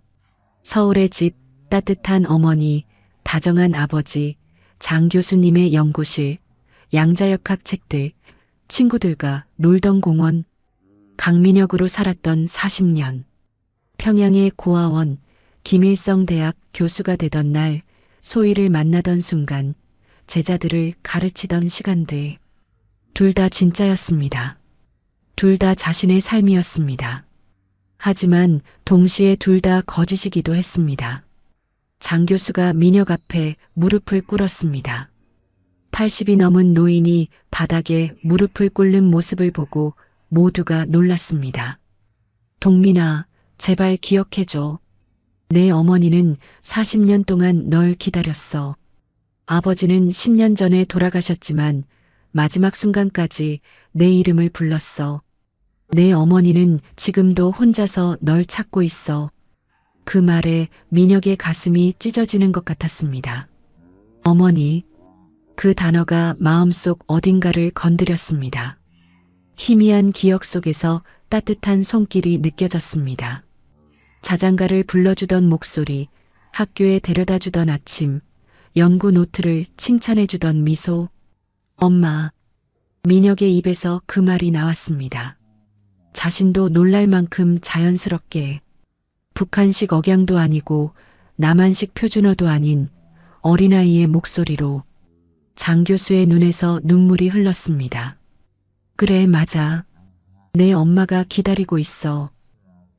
B: 서울의 집, 따뜻한 어머니, 다정한 아버지, 장 교수님의 연구실, 양자역학 책들, 친구들과 놀던 공원, 강민혁으로 살았던 40년. 평양의 고아원, 김일성 대학 교수가 되던 날, 소희를 만나던 순간, 제자들을 가르치던 시간들. 둘 다 진짜였습니다. 둘 다 자신의 삶이었습니다. 하지만 동시에 둘 다 거짓이기도 했습니다. 장 교수가 민혁 앞에 무릎을 꿇었습니다. 80이 넘은 노인이 바닥에 무릎을 꿇는 모습을 보고 모두가 놀랐습니다. 동민아, 제발 기억해줘. 내 어머니는 40년 동안 널 기다렸어. 아버지는 10년 전에 돌아가셨지만 마지막 순간까지 내 이름을 불렀어. 내 어머니는 지금도 혼자서 널 찾고 있어. 그 말에 민혁의 가슴이 찢어지는 것 같았습니다. 어머니, 그 단어가 마음속 어딘가를 건드렸습니다. 희미한 기억 속에서 따뜻한 손길이 느껴졌습니다. 자장가를 불러주던 목소리, 학교에 데려다주던 아침, 연구 노트를 칭찬해주던 미소. 엄마, 민혁의 입에서 그 말이 나왔습니다. 자신도 놀랄 만큼 자연스럽게. 북한식 억양도 아니고 남한식 표준어도 아닌 어린아이의 목소리로. 장 교수의 눈에서 눈물이 흘렀습니다. 그래, 맞아. 내 엄마가 기다리고 있어.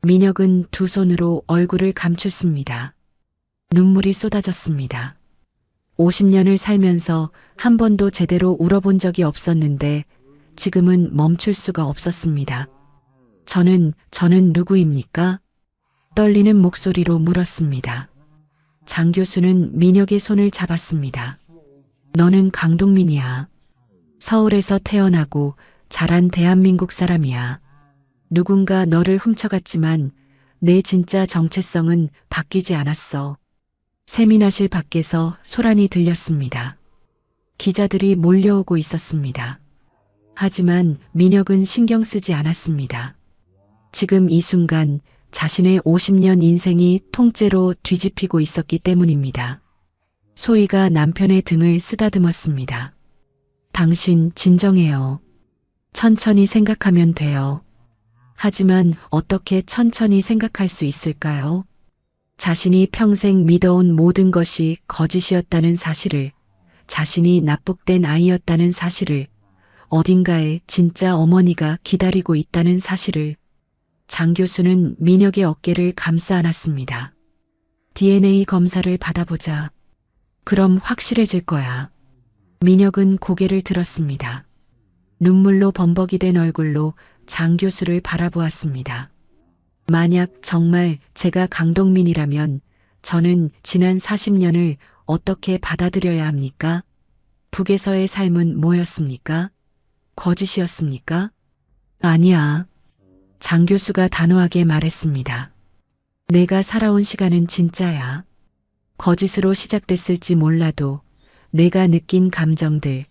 B: 민혁은 두 손으로 얼굴을 감췄습니다. 눈물이 쏟아졌습니다. 50년을 살면서 한 번도 제대로 울어본 적이 없었는데 지금은 멈출 수가 없었습니다. 저는 누구입니까? 떨리는 목소리로 물었습니다. 장 교수는 민혁의 손을 잡았습니다. 너는 강동민이야. 서울에서 태어나고 자란 대한민국 사람이야. 누군가 너를 훔쳐갔지만 내 진짜 정체성은 바뀌지 않았어. 세미나실 밖에서 소란이 들렸습니다. 기자들이 몰려오고 있었습니다. 하지만 민혁은 신경 쓰지 않았습니다. 지금 이 순간 자신의 50년 인생이 통째로 뒤집히고 있었기 때문입니다. 소희가 남편의 등을 쓰다듬었습니다. 당신 진정해요. 천천히 생각하면 돼요. 하지만 어떻게 천천히 생각할 수 있을까요? 자신이 평생 믿어온 모든 것이 거짓이었다는 사실을, 자신이 납북된 아이였다는 사실을, 어딘가에 진짜 어머니가 기다리고 있다는 사실을. 장 교수는 민혁의 어깨를 감싸 안았습니다. DNA 검사를 받아보자. 그럼 확실해질 거야. 민혁은 고개를 들었습니다. 눈물로 범벅이 된 얼굴로 장 교수를 바라보았습니다. 만약 정말 제가 강동민이라면 저는 지난 40년을 어떻게 받아들여야 합니까? 북에서의 삶은 뭐였습니까? 거짓이었습니까? 아니야. 장 교수가 단호하게 말했습니다. 내가 살아온 시간은 진짜야. 거짓으로 시작됐을지 몰라도 내가 느낀 감정들,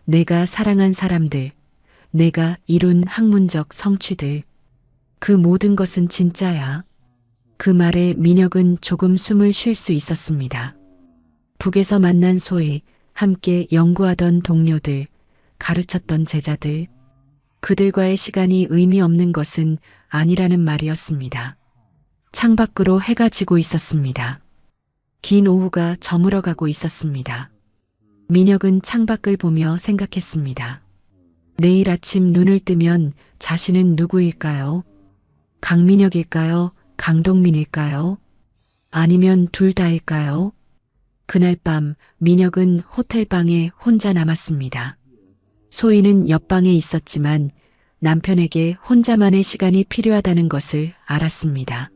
B: 내가 사랑한 사람들, 내가 이룬 학문적 성취들, 그 모든 것은 진짜야. 그 말에 민혁은 조금 숨을 쉴 수 있었습니다. 북에서 만난 소희, 함께 연구하던 동료들, 가르쳤던 제자들, 그들과의 시간이 의미 없는 것은 아니라는 말이었습니다. 창밖으로 해가 지고 있었습니다. 긴 오후가 저물어가고 있었습니다. 민혁은 창밖을 보며 생각했습니다. 내일 아침 눈을 뜨면 자신은 누구일까요? 강민혁일까요? 강동민일까요? 아니면 둘 다일까요? 그날 밤 민혁은 호텔방에 혼자 남았습니다. 소희는 옆방에 있었지만 남편에게 혼자만의 시간이 필요하다는 것을 알았습니다.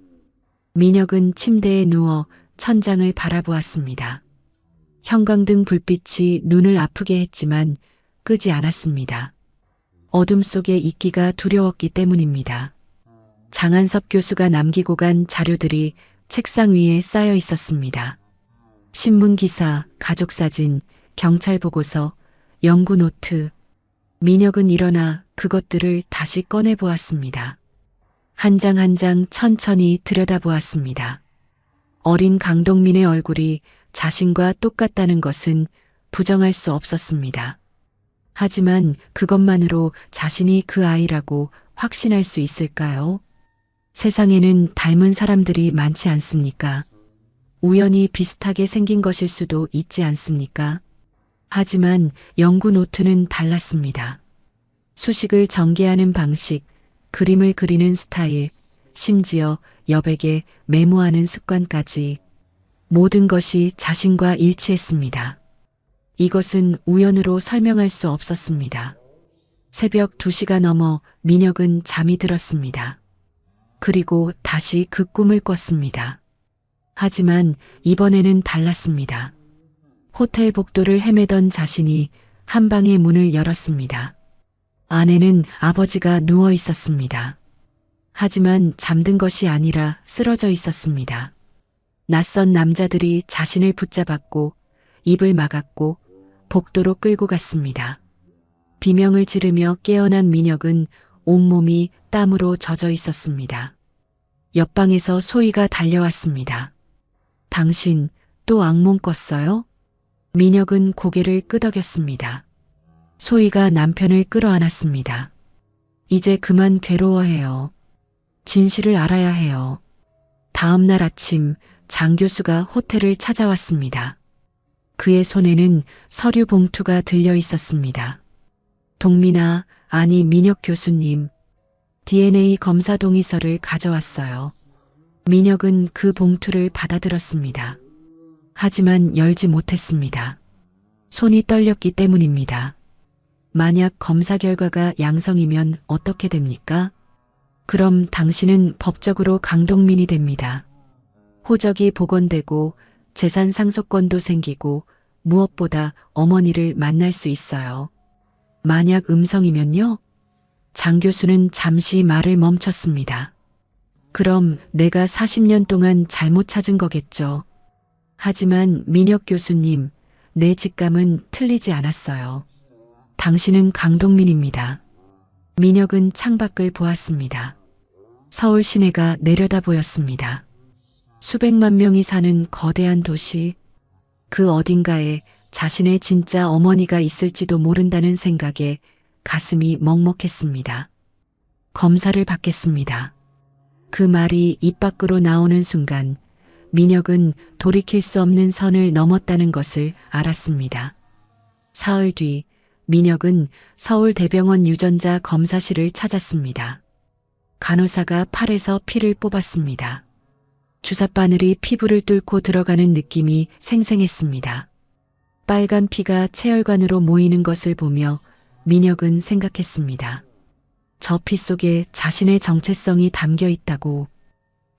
B: 민혁은 침대에 누워 천장을 바라보았습니다. 형광등 불빛이 눈을 아프게 했지만 끄지 않았습니다. 어둠 속에 있기가 두려웠기 때문입니다. 장한섭 교수가 남기고 간 자료들이 책상 위에 쌓여 있었습니다. 신문 기사, 가족 사진, 경찰 보고서, 연구 노트. 민혁은 일어나 그것들을 다시 꺼내 보았습니다. 한 장 한 장 천천히 들여다보았습니다. 어린 강동민의 얼굴이 자신과 똑같다는 것은 부정할 수 없었습니다. 하지만 그것만으로 자신이 그 아이라고 확신할 수 있을까요? 세상에는 닮은 사람들이 많지 않습니까? 우연히 비슷하게 생긴 것일 수도 있지 않습니까? 하지만 연구 노트는 달랐습니다. 수식을 전개하는 방식, 그림을 그리는 스타일, 심지어 여백에 메모하는 습관까지 모든 것이 자신과 일치했습니다. 이것은 우연으로 설명할 수 없었습니다. 새벽 2시가 넘어 민혁은 잠이 들었습니다. 그리고 다시 그 꿈을 꿨습니다. 하지만 이번에는 달랐습니다. 호텔 복도를 헤매던 자신이 한 방의 문을 열었습니다. 안에는 아버지가 누워 있었습니다. 하지만 잠든 것이 아니라 쓰러져 있었습니다. 낯선 남자들이 자신을 붙잡았고 입을 막았고 복도로 끌고 갔습니다. 비명을 지르며 깨어난 민혁은 온몸이 땀으로 젖어 있었습니다. 옆방에서 소희가 달려왔습니다. 당신 또 악몽 꿨어요? 민혁은 고개를 끄덕였습니다. 소희가 남편을 끌어안았습니다. 이제 그만 괴로워해요. 진실을 알아야 해요. 다음 날 아침 장 교수가 호텔을 찾아왔습니다. 그의 손에는 서류 봉투가 들려 있었습니다. 동민아, 아니 민혁 교수님, DNA 검사 동의서를 가져왔어요. 민혁은 그 봉투를 받아들었습니다. 하지만 열지 못했습니다. 손이 떨렸기 때문입니다. 만약 검사 결과가 양성이면 어떻게 됩니까? 그럼 당신은 법적으로 강동민이 됩니다. 호적이 복원되고 재산 상속권도 생기고 무엇보다 어머니를 만날 수 있어요. 만약 음성이면요? 장 교수는 잠시 말을 멈췄습니다. 그럼 내가 40년 동안 잘못 찾은 거겠죠. 하지만 민혁 교수님, 내 직감은 틀리지 않았어요. 당신은 강동민입니다. 민혁은 창밖을 보았습니다. 서울 시내가 내려다 보였습니다. 수백만 명이 사는 거대한 도시, 그 어딘가에 자신의 진짜 어머니가 있을지도 모른다는 생각에 가슴이 먹먹했습니다. 검사를 받겠습니다. 그 말이 입 밖으로 나오는 순간 민혁은 돌이킬 수 없는 선을 넘었다는 것을 알았습니다. 사흘 뒤 민혁은 서울대병원 유전자 검사실을 찾았습니다. 간호사가 팔에서 피를 뽑았습니다. 주삿바늘이 피부를 뚫고 들어가는 느낌이 생생했습니다. 빨간 피가 체혈관으로 모이는 것을 보며 민혁은 생각했습니다. 저 피 속에 자신의 정체성이 담겨 있다고.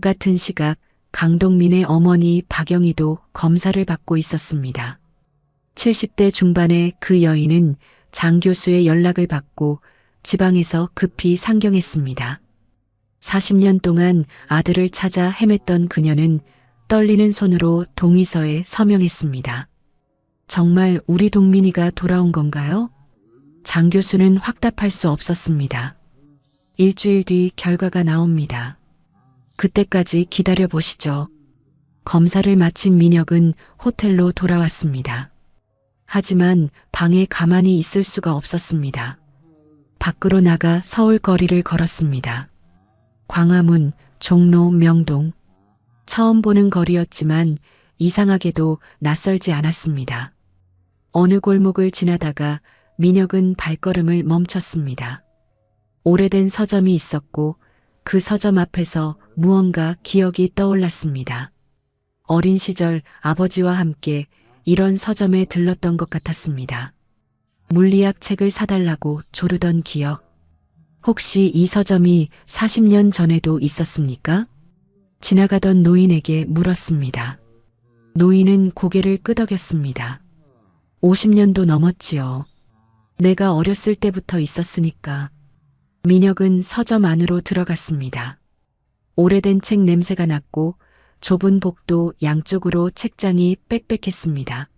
B: 같은 시각 강동민의 어머니 박영희도 검사를 받고 있었습니다. 70대 중반의 그 여인은 장 교수의 연락을 받고 지방에서 급히 상경했습니다. 40년 동안 아들을 찾아 헤맸던 그녀는 떨리는 손으로 동의서에 서명했습니다. 정말 우리 동민이가 돌아온 건가요? 장 교수는 확답할 수 없었습니다. 일주일 뒤 결과가 나옵니다. 그때까지 기다려 보시죠. 검사를 마친 민혁은 호텔로 돌아왔습니다. 하지만 방에 가만히 있을 수가 없었습니다. 밖으로 나가 서울 거리를 걸었습니다. 광화문, 종로, 명동. 처음 보는 거리였지만 이상하게도 낯설지 않았습니다. 어느 골목을 지나다가 민혁은 발걸음을 멈췄습니다. 오래된 서점이 있었고 그 서점 앞에서 무언가 기억이 떠올랐습니다. 어린 시절 아버지와 함께 이런 서점에 들렀던 것 같았습니다. 물리학 책을 사달라고 조르던 기억. 혹시 이 서점이 40년 전에도 있었습니까? 지나가던 노인에게 물었습니다. 노인은 고개를 끄덕였습니다. 50년도 넘었지요. 내가 어렸을 때부터 있었으니까. 민혁은 서점 안으로 들어갔습니다. 오래된 책 냄새가 났고 좁은 복도 양쪽으로 책장이 빽빽했습니다.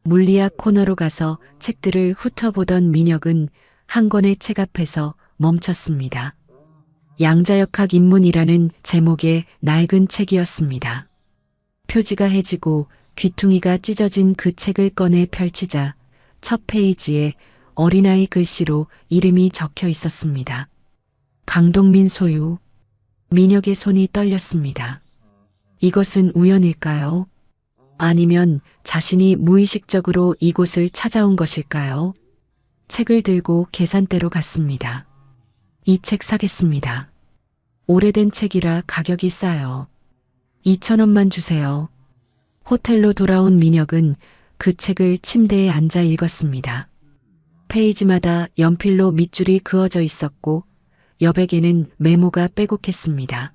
B: 물리학 코너로 가서 책들을 훑어보던 민혁은 한 권의 책 앞에서 멈췄습니다. 양자역학 입문이라는 제목의 낡은 책이었습니다. 표지가 해지고 귀퉁이가 찢어진 그 책을 꺼내 펼치자 첫 페이지에 어린아이 글씨로 이름이 적혀 있었습니다. 강동민 소유. 민혁의 손이 떨렸습니다. 이것은 우연일까요? 아니면 자신이 무의식적으로 이곳을 찾아온 것일까요? 책을 들고 계산대로 갔습니다. 이 책 사겠습니다. 오래된 책이라 가격이 싸요. 2,000원만 주세요. 호텔로 돌아온 민혁은 그 책을 침대에 앉아 읽었습니다. 페이지마다 연필로 밑줄이 그어져 있었고 여백에는 메모가 빼곡했습니다.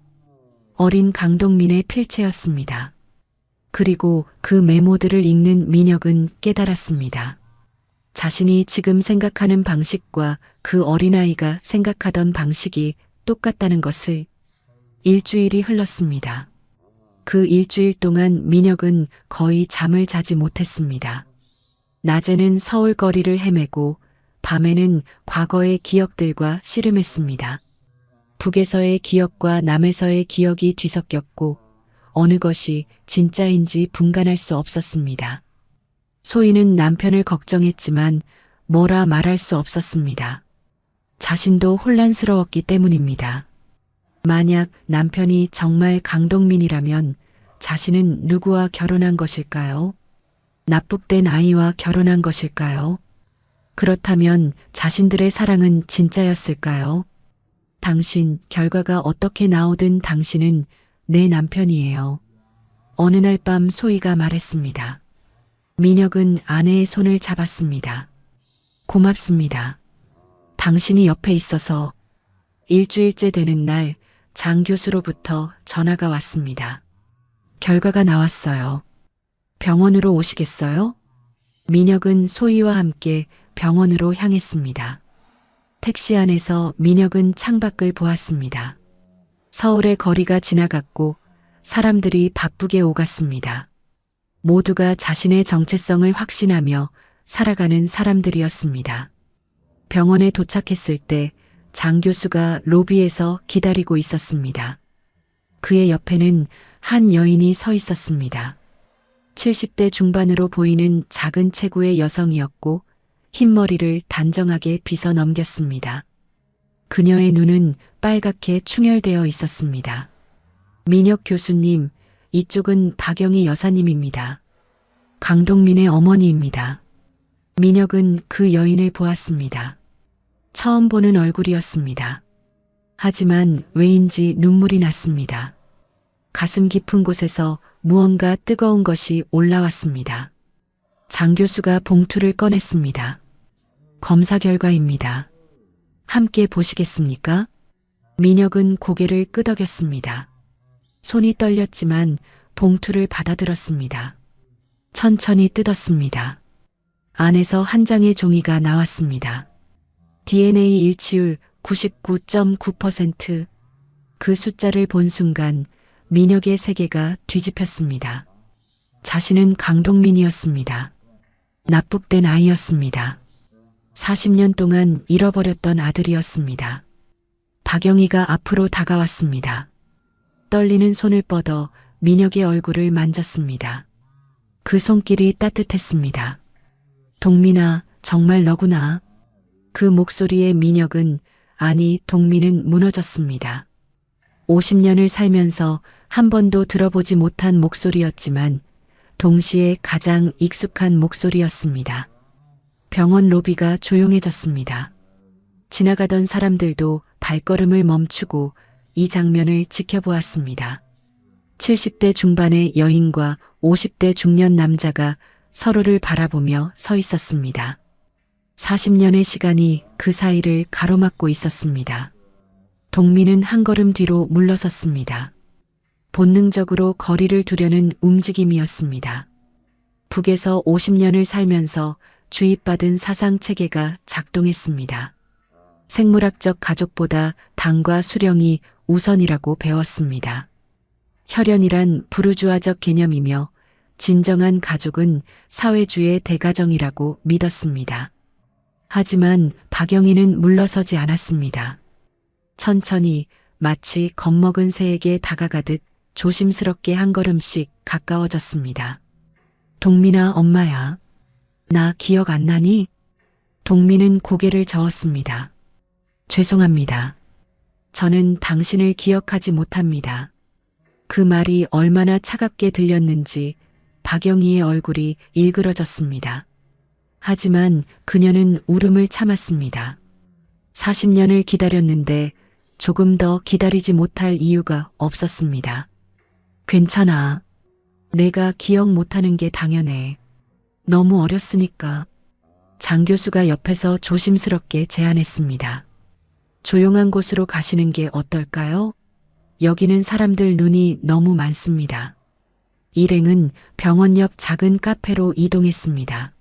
B: 어린 강동민의 필체였습니다. 그리고 그 메모들을 읽는 민혁은 깨달았습니다. 자신이 지금 생각하는 방식과 그 어린아이가 생각하던 방식이 똑같다는 것을. 일주일이 흘렀습니다. 그 일주일 동안 민혁은 거의 잠을 자지 못했습니다. 낮에는 서울 거리를 헤매고 밤에는 과거의 기억들과 씨름했습니다. 북에서의 기억과 남에서의 기억이 뒤섞였고 어느 것이 진짜인지 분간할 수 없었습니다. 소희는 남편을 걱정했지만 뭐라 말할 수 없었습니다. 자신도 혼란스러웠기 때문입니다. 만약 남편이 정말 강동민이라면 자신은 누구와 결혼한 것일까요? 납북된 아이와 결혼한 것일까요? 그렇다면 자신들의 사랑은 진짜였을까요? 당신, 결과가 어떻게 나오든 당신은 내 남편이에요. 어느 날 밤 소희가 말했습니다. 민혁은 아내의 손을 잡았습니다. 고맙습니다. 당신이 옆에 있어서. 일주일째 되는 날 장 교수로부터 전화가 왔습니다. 결과가 나왔어요. 병원으로 오시겠어요? 민혁은 소희와 함께 병원으로 향했습니다. 택시 안에서 민혁은 창밖을 보았습니다. 서울의 거리가 지나갔고 사람들이 바쁘게 오갔습니다. 모두가 자신의 정체성을 확신하며 살아가는 사람들이었습니다. 병원에 도착했을 때 장 교수가 로비에서 기다리고 있었습니다. 그의 옆에는 한 여인이 서 있었습니다. 70대 중반으로 보이는 작은 체구의 여성이었고 흰머리를 단정하게 빗어 넘겼습니다. 그녀의 눈은 빨갛게 충혈되어 있었습니다. 민혁 교수님, 이쪽은 박영희 여사님입니다. 강동민의 어머니입니다. 민혁은 그 여인을 보았습니다. 처음 보는 얼굴이었습니다. 하지만 왜인지 눈물이 났습니다. 가슴 깊은 곳에서 무언가 뜨거운 것이 올라왔습니다. 장 교수가 봉투를 꺼냈습니다. 검사 결과입니다. 함께 보시겠습니까? 민혁은 고개를 끄덕였습니다. 손이 떨렸지만 봉투를 받아들었습니다. 천천히 뜯었습니다. 안에서 한 장의 종이가 나왔습니다. DNA 일치율 99.9%. 그 숫자를 본 순간 민혁의 세계가 뒤집혔습니다. 자신은 강동민이었습니다. 납북된 아이였습니다. 40년 동안 잃어버렸던 아들이었습니다. 박영희가 앞으로 다가왔습니다. 떨리는 손을 뻗어 민혁의 얼굴을 만졌습니다. 그 손길이 따뜻했습니다. 동민아, 정말 너구나. 그 목소리에 민혁은, 아니 동민은 무너졌습니다. 50년을 살면서 한 번도 들어보지 못한 목소리였지만 동시에 가장 익숙한 목소리였습니다. 병원 로비가 조용해졌습니다. 지나가던 사람들도 발걸음을 멈추고 이 장면을 지켜보았습니다. 70대 중반의 여인과 50대 중년 남자가 서로를 바라보며 서 있었습니다. 40년의 시간이 그 사이를 가로막고 있었습니다. 동민은 한 걸음 뒤로 물러섰습니다. 본능적으로 거리를 두려는 움직임이었습니다. 북에서 50년을 살면서 주입받은 사상체계가 작동했습니다. 생물학적 가족보다 당과 수령이 우선이라고 배웠습니다. 혈연이란 부르주아적 개념이며 진정한 가족은 사회주의 대가정이라고 믿었습니다. 하지만 박영희는 물러서지 않았습니다. 천천히 마치 겁먹은 새에게 다가가듯 조심스럽게 한 걸음씩 가까워졌습니다. 동민아, 엄마야. 나 기억 안 나니? 동민은 고개를 저었습니다. 죄송합니다. 저는 당신을 기억하지 못합니다. 그 말이 얼마나 차갑게 들렸는지 박영희의 얼굴이 일그러졌습니다. 하지만 그녀는 울음을 참았습니다. 40년을 기다렸는데 조금 더 기다리지 못할 이유가 없었습니다. 괜찮아. 내가 기억 못하는 게 당연해. 너무 어렸으니까. 장 교수가 옆에서 조심스럽게 제안했습니다. 조용한 곳으로 가시는 게 어떨까요? 여기는 사람들 눈이 너무 많습니다. 일행은 병원 옆 작은 카페로 이동했습니다.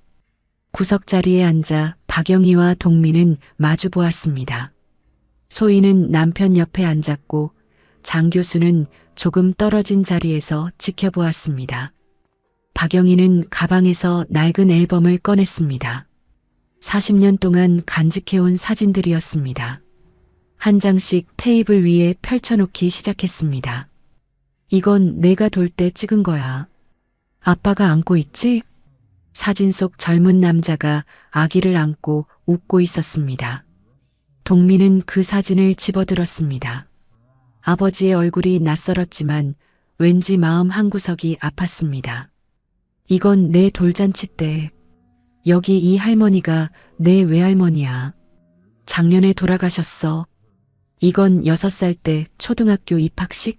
B: 구석자리에 앉아 박영희와 동민은 마주 보았습니다. 소희는 남편 옆에 앉았고 장 교수는 조금 떨어진 자리에서 지켜보았습니다. 박영희는 가방에서 낡은 앨범을 꺼냈습니다. 40년 동안 간직해온 사진들이었습니다. 한 장씩 테이블 위에 펼쳐놓기 시작했습니다. 이건 내가 돌 때 찍은 거야. 아빠가 안고 있지? 사진 속 젊은 남자가 아기를 안고 웃고 있었습니다. 동민은 그 사진을 집어들었습니다. 아버지의 얼굴이 낯설었지만 왠지 마음 한구석이 아팠습니다. 이건 내 돌잔치 때. 여기 이 할머니가 내 외할머니야. 작년에 돌아가셨어. 이건 6살 때 초등학교 입학식?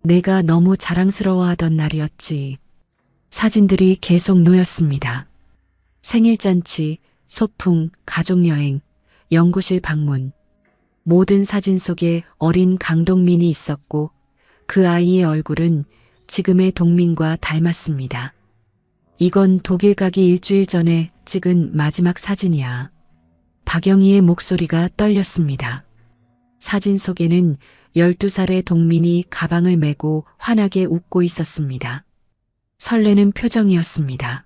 B: 내가 너무 자랑스러워하던 날이었지. 사진들이 계속 놓였습니다. 생일잔치, 소풍, 가족여행, 연구실 방문. 모든 사진 속에 어린 강동민이 있었고 그 아이의 얼굴은 지금의 동민과 닮았습니다. 이건 독일 가기 일주일 전에 찍은 마지막 사진이야. 박영희의 목소리가 떨렸습니다. 사진 속에는 12살의 동민이 가방을 메고 환하게 웃고 있었습니다. 설레는 표정이었습니다.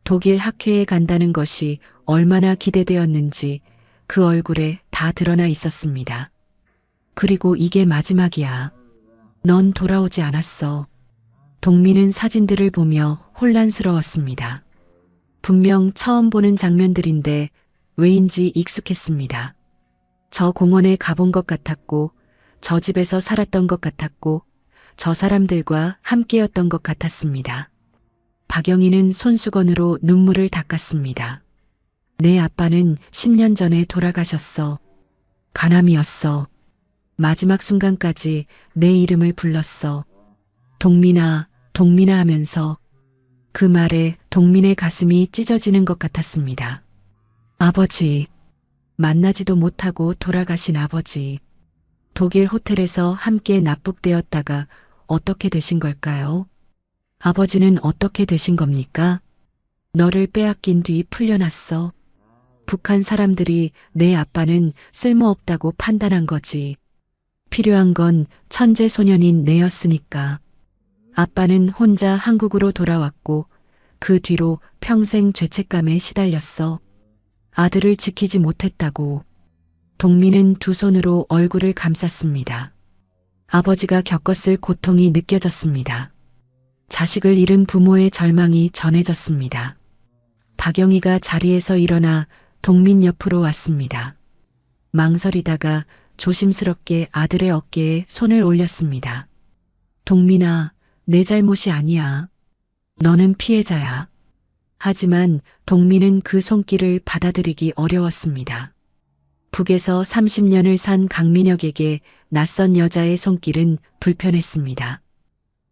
B: 독일 학회에 간다는 것이 얼마나 기대되었는지 그 얼굴에 다 드러나 있었습니다. 그리고 이게 마지막이야. 넌 돌아오지 않았어. 동민은 사진들을 보며 혼란스러웠습니다. 분명 처음 보는 장면들인데 왜인지 익숙했습니다. 저 공원에 가본 것 같았고, 저 집에서 살았던 것 같았고, 저 사람들과 함께였던 것 같았습니다. 박영희는 손수건으로 눈물을 닦았습니다. 내 아빠는 10년 전에 돌아가셨어. 간암이었어. 마지막 순간까지 내 이름을 불렀어. 동민아, 동민아 하면서 그 말에 동민의 가슴이 찢어지는 것 같았습니다. 아버지, 만나지도 못하고 돌아가신 아버지. 독일 호텔에서 함께 납북되었다가 어떻게 되신 걸까요? 아버지는 어떻게 되신 겁니까? 너를 빼앗긴 뒤 풀려났어. 북한 사람들이 내 아빠는 쓸모없다고 판단한 거지. 필요한 건 천재 소년인 내였으니까. 아빠는 혼자 한국으로 돌아왔고 그 뒤로 평생 죄책감에 시달렸어. 아들을 지키지 못했다고. 동민은 두 손으로 얼굴을 감쌌습니다. 아버지가 겪었을 고통이 느껴졌습니다. 자식을 잃은 부모의 절망이 전해졌습니다. 박영희가 자리에서 일어나 동민 옆으로 왔습니다. 망설이다가 조심스럽게 아들의 어깨에 손을 올렸습니다. 동민아, 내 잘못이 아니야. 너는 피해자야. 하지만 동민은 그 손길을 받아들이기 어려웠습니다. 북에서 30년을 산 강민혁에게 낯선 여자의 손길은 불편했습니다.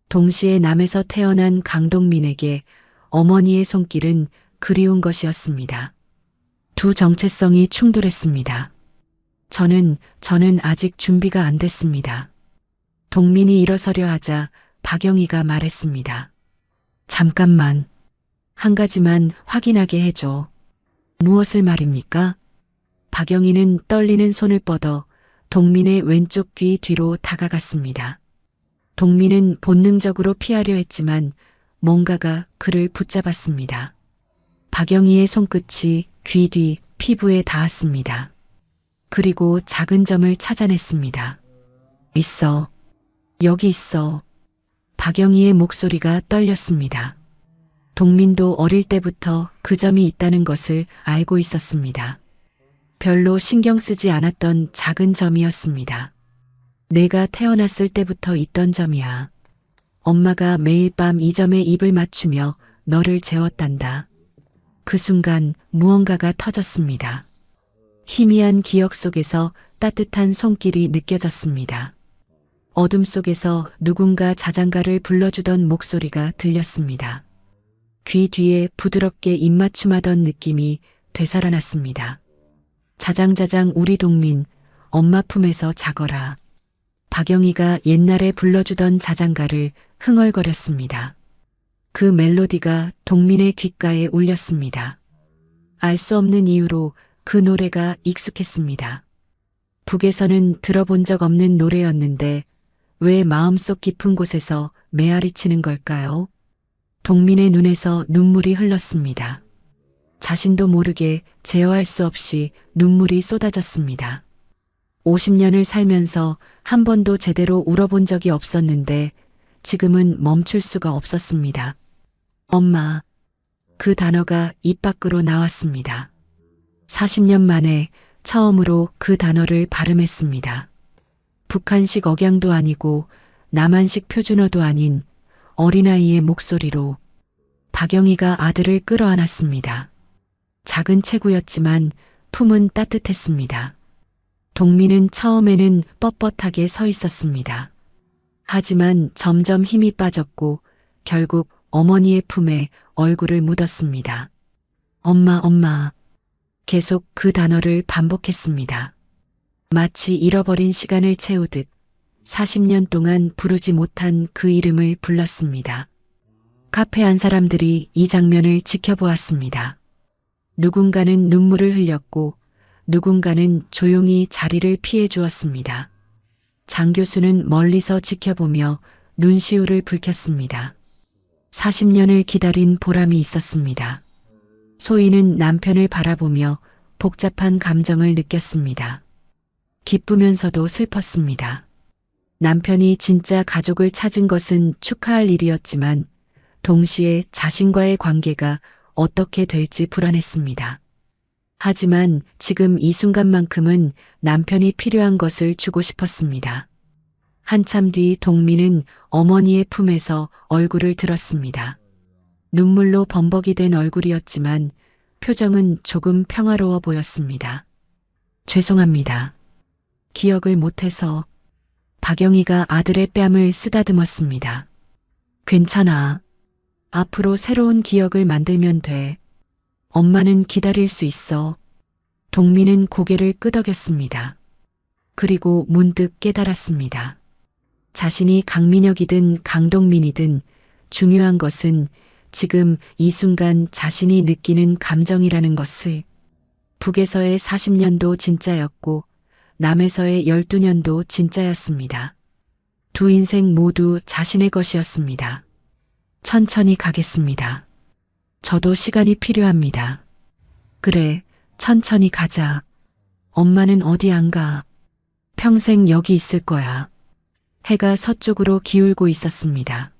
B: 동시에 남에서 태어난 강동민에게 어머니의 손길은 그리운 것이었습니다. 두 정체성이 충돌했습니다. 저는 아직 준비가 안 됐습니다. 동민이 일어서려 하자 박영희가 말했습니다. 잠깐만. 한 가지만 확인하게 해줘. 무엇을 말입니까? 박영희는 떨리는 손을 뻗어 동민의 왼쪽 귀 뒤로 다가갔습니다. 동민은 본능적으로 피하려 했지만 뭔가가 그를 붙잡았습니다. 박영희의 손끝이 귀 뒤 피부에 닿았습니다. 그리고 작은 점을 찾아냈습니다. 있어. 여기 있어. 박영희의 목소리가 떨렸습니다. 동민도 어릴 때부터 그 점이 있다는 것을 알고 있었습니다. 별로 신경 쓰지 않았던 작은 점이었습니다. 내가 태어났을 때부터 있던 점이야. 엄마가 매일 밤 이 점에 입을 맞추며 너를 재웠단다. 그 순간 무언가가 터졌습니다. 희미한 기억 속에서 따뜻한 손길이 느껴졌습니다. 어둠 속에서 누군가 자장가를 불러주던 목소리가 들렸습니다. 귀 뒤에 부드럽게 입맞춤하던 느낌이 되살아났습니다. 자장자장 우리 동민, 엄마 품에서 자거라. 박영희가 옛날에 불러주던 자장가를 흥얼거렸습니다. 그 멜로디가 동민의 귓가에 울렸습니다. 알 수 없는 이유로 그 노래가 익숙했습니다. 북에서는 들어본 적 없는 노래였는데 왜 마음속 깊은 곳에서 메아리치는 걸까요? 동민의 눈에서 눈물이 흘렀습니다. 자신도 모르게 제어할 수 없이 눈물이 쏟아졌습니다. 50년을 살면서 한 번도 제대로 울어본 적이 없었는데 지금은 멈출 수가 없었습니다. 엄마. 그 단어가 입 밖으로 나왔습니다. 40년 만에 처음으로 그 단어를 발음했습니다. 북한식 억양도 아니고 남한식 표준어도 아닌 어린아이의 목소리로 박영희가 아들을 끌어안았습니다. 작은 체구였지만 품은 따뜻했습니다. 동민은 처음에는 뻣뻣하게 서 있었습니다. 하지만 점점 힘이 빠졌고 결국 어머니의 품에 얼굴을 묻었습니다. 엄마, 엄마. 계속 그 단어를 반복했습니다. 마치 잃어버린 시간을 채우듯 40년 동안 부르지 못한 그 이름을 불렀습니다. 카페 안 사람들이 이 장면을 지켜보았습니다. 누군가는 눈물을 흘렸고 누군가는 조용히 자리를 피해 주었습니다. 장 교수는 멀리서 지켜보며 눈시울을 붉혔습니다. 40년을 기다린 보람이 있었습니다. 소희는 남편을 바라보며 복잡한 감정을 느꼈습니다. 기쁘면서도 슬펐습니다. 남편이 진짜 가족을 찾은 것은 축하할 일이었지만 동시에 자신과의 관계가 어떻게 될지 불안했습니다. 하지만 지금 이 순간만큼은 남편이 필요한 것을 주고 싶었습니다. 한참 뒤 동민은 어머니의 품에서 얼굴을 들었습니다. 눈물로 범벅이 된 얼굴이었지만 표정은 조금 평화로워 보였습니다. 죄송합니다. 기억을 못해서. 박영희가 아들의 뺨을 쓰다듬었습니다. 괜찮아. 앞으로 새로운 기억을 만들면 돼. 엄마는 기다릴 수 있어. 동민은 고개를 끄덕였습니다. 그리고 문득 깨달았습니다. 자신이 강민혁이든 강동민이든 중요한 것은 지금 이 순간 자신이 느끼는 감정이라는 것을. 북에서의 40년도 진짜였고 남에서의 12년도 진짜였습니다. 두 인생 모두 자신의 것이었습니다. 천천히 가겠습니다. 저도 시간이 필요합니다. 그래, 천천히 가자. 엄마는 어디 안 가. 평생 여기 있을 거야. 해가 서쪽으로 기울고 있었습니다.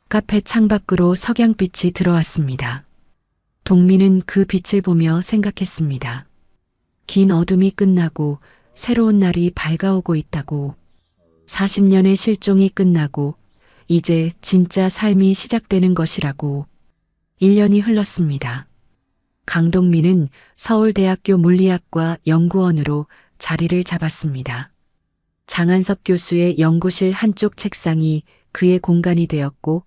B: 카페 창밖으로 석양빛이 들어왔습니다. 동민은 그 빛을 보며 생각했습니다. 긴 어둠이 끝나고 새로운 날이 밝아오고 있다고. 40년의 실종이 끝나고 이제 진짜 삶이 시작되는 것이라고. 1년이 흘렀습니다. 강동민은 서울대학교 물리학과 연구원으로 자리를 잡았습니다. 장한섭 교수의 연구실 한쪽 책상이 그의 공간이 되었고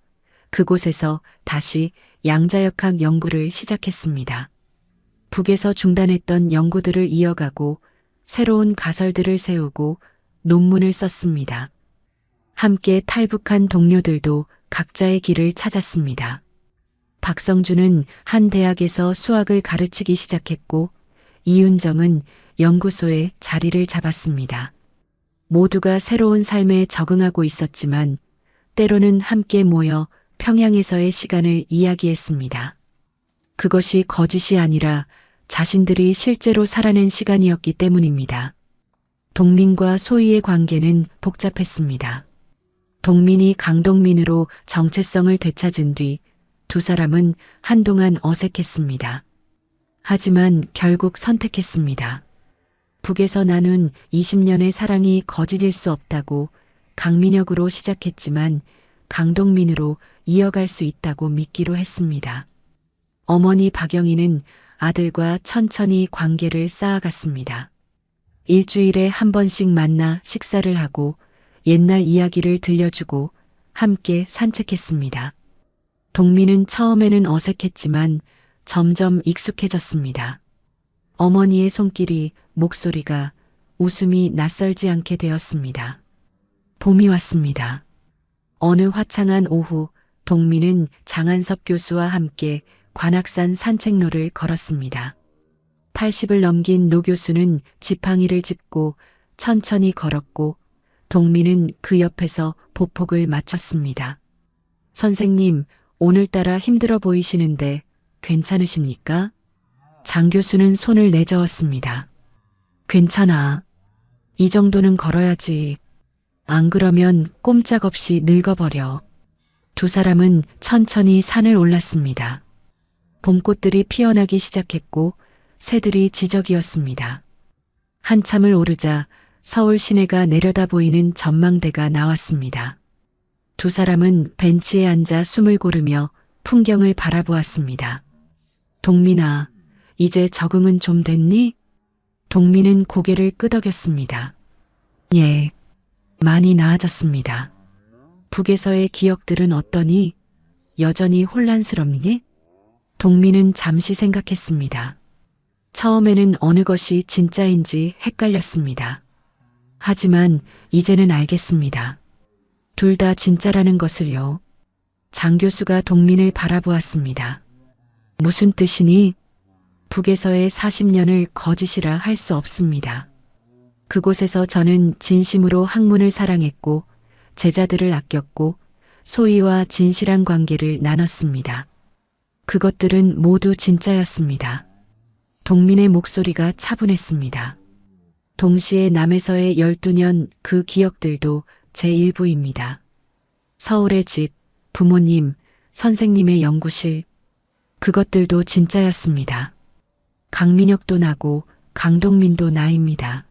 B: 그곳에서 다시 양자역학 연구를 시작했습니다. 북에서 중단했던 연구들을 이어가고 새로운 가설들을 세우고 논문을 썼습니다. 함께 탈북한 동료들도 각자의 길을 찾았습니다. 박성준은 한 대학에서 수학을 가르치기 시작했고 이윤정은 연구소에 자리를 잡았습니다. 모두가 새로운 삶에 적응하고 있었지만 때로는 함께 모여 평양에서의 시간을 이야기했습니다. 그것이 거짓이 아니라 자신들이 실제로 살아낸 시간이었기 때문입니다. 동민과 소희의 관계는 복잡했습니다. 동민이 강동민으로 정체성을 되찾은 뒤 두 사람은 한동안 어색했습니다. 하지만 결국 선택했습니다. 북에서 나눈 20년의 사랑이 거짓일 수 없다고 강민혁으로 시작했지만 강동민으로 이어갈 수 있다고 믿기로 했습니다. 어머니 박영희는 아들과 천천히 관계를 쌓아갔습니다. 일주일에 한 번씩 만나 식사를 하고 옛날 이야기를 들려주고 함께 산책했습니다. 동민은 처음에는 어색했지만 점점 익숙해졌습니다. 어머니의 손길이, 목소리가, 웃음이 낯설지 않게 되었습니다. 봄이 왔습니다. 어느 화창한 오후 동민은 장한섭 교수와 함께 관악산 산책로를 걸었습니다. 80을 넘긴 노 교수는 지팡이를 짚고 천천히 걸었고 동민은 그 옆에서 보폭을 맞췄습니다. 선생님, 오늘따라 힘들어 보이시는데 괜찮으십니까? 장 교수는 손을 내저었습니다. 괜찮아. 이 정도는 걸어야지. 안 그러면 꼼짝없이 늙어버려. 두 사람은 천천히 산을 올랐습니다. 봄꽃들이 피어나기 시작했고 새들이 지저귀었습니다. 한참을 오르자 서울 시내가 내려다 보이는 전망대가 나왔습니다. 두 사람은 벤치에 앉아 숨을 고르며 풍경을 바라보았습니다. 동민아, 이제 적응은 좀 됐니? 동민은 고개를 끄덕였습니다. 예, 많이 나아졌습니다. 북에서의 기억들은 어떠니? 여전히 혼란스럽니? 동민은 잠시 생각했습니다. 처음에는 어느 것이 진짜인지 헷갈렸습니다. 하지만 이제는 알겠습니다. 둘 다 진짜라는 것을요. 장 교수가 동민을 바라보았습니다. 무슨 뜻이니? 북에서의 40년을 거짓이라 할 수 없습니다. 그곳에서 저는 진심으로 학문을 사랑했고 제자들을 아꼈고 소위와 진실한 관계를 나눴습니다. 그것들은 모두 진짜였습니다. 동민의 목소리가 차분했습니다. 동시에 남에서의 12년 그 기억들도 제 일부입니다. 서울의 집, 부모님, 선생님의 연구실, 그것들도 진짜였습니다. 강민혁도 나고 강동민도 나입니다.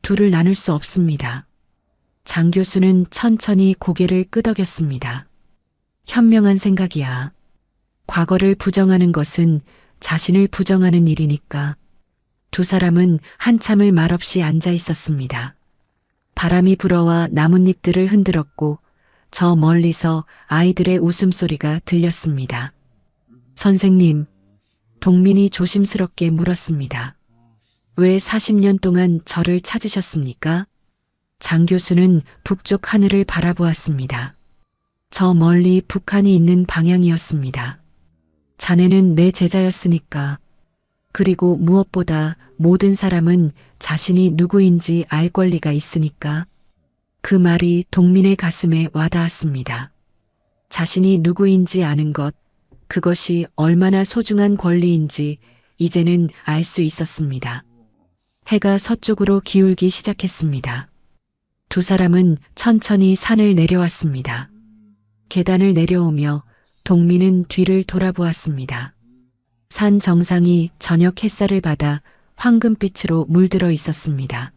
B: 둘을 나눌 수 없습니다. 장 교수는 천천히 고개를 끄덕였습니다. 현명한 생각이야. 과거를 부정하는 것은 자신을 부정하는 일이니까. 두 사람은 한참을 말없이 앉아 있었습니다. 바람이 불어와 나뭇잎들을 흔들었고 저 멀리서 아이들의 웃음소리가 들렸습니다. 선생님, 동민이 조심스럽게 물었습니다. 왜 40년 동안 저를 찾으셨습니까? 장 교수는 북쪽 하늘을 바라보았습니다. 저 멀리 북한이 있는 방향이었습니다. 자네는 내 제자였으니까. 그리고 무엇보다 모든 사람은 자신이 누구인지 알 권리가 있으니까. 그 말이 동민의 가슴에 와닿았습니다. 자신이 누구인지 아는 것, 그것이 얼마나 소중한 권리인지 이제는 알 수 있었습니다. 해가 서쪽으로 기울기 시작했습니다. 두 사람은 천천히 산을 내려왔습니다. 계단을 내려오며 동민은 뒤를 돌아보았습니다. 산 정상이 저녁 햇살을 받아 황금빛으로 물들어 있었습니다.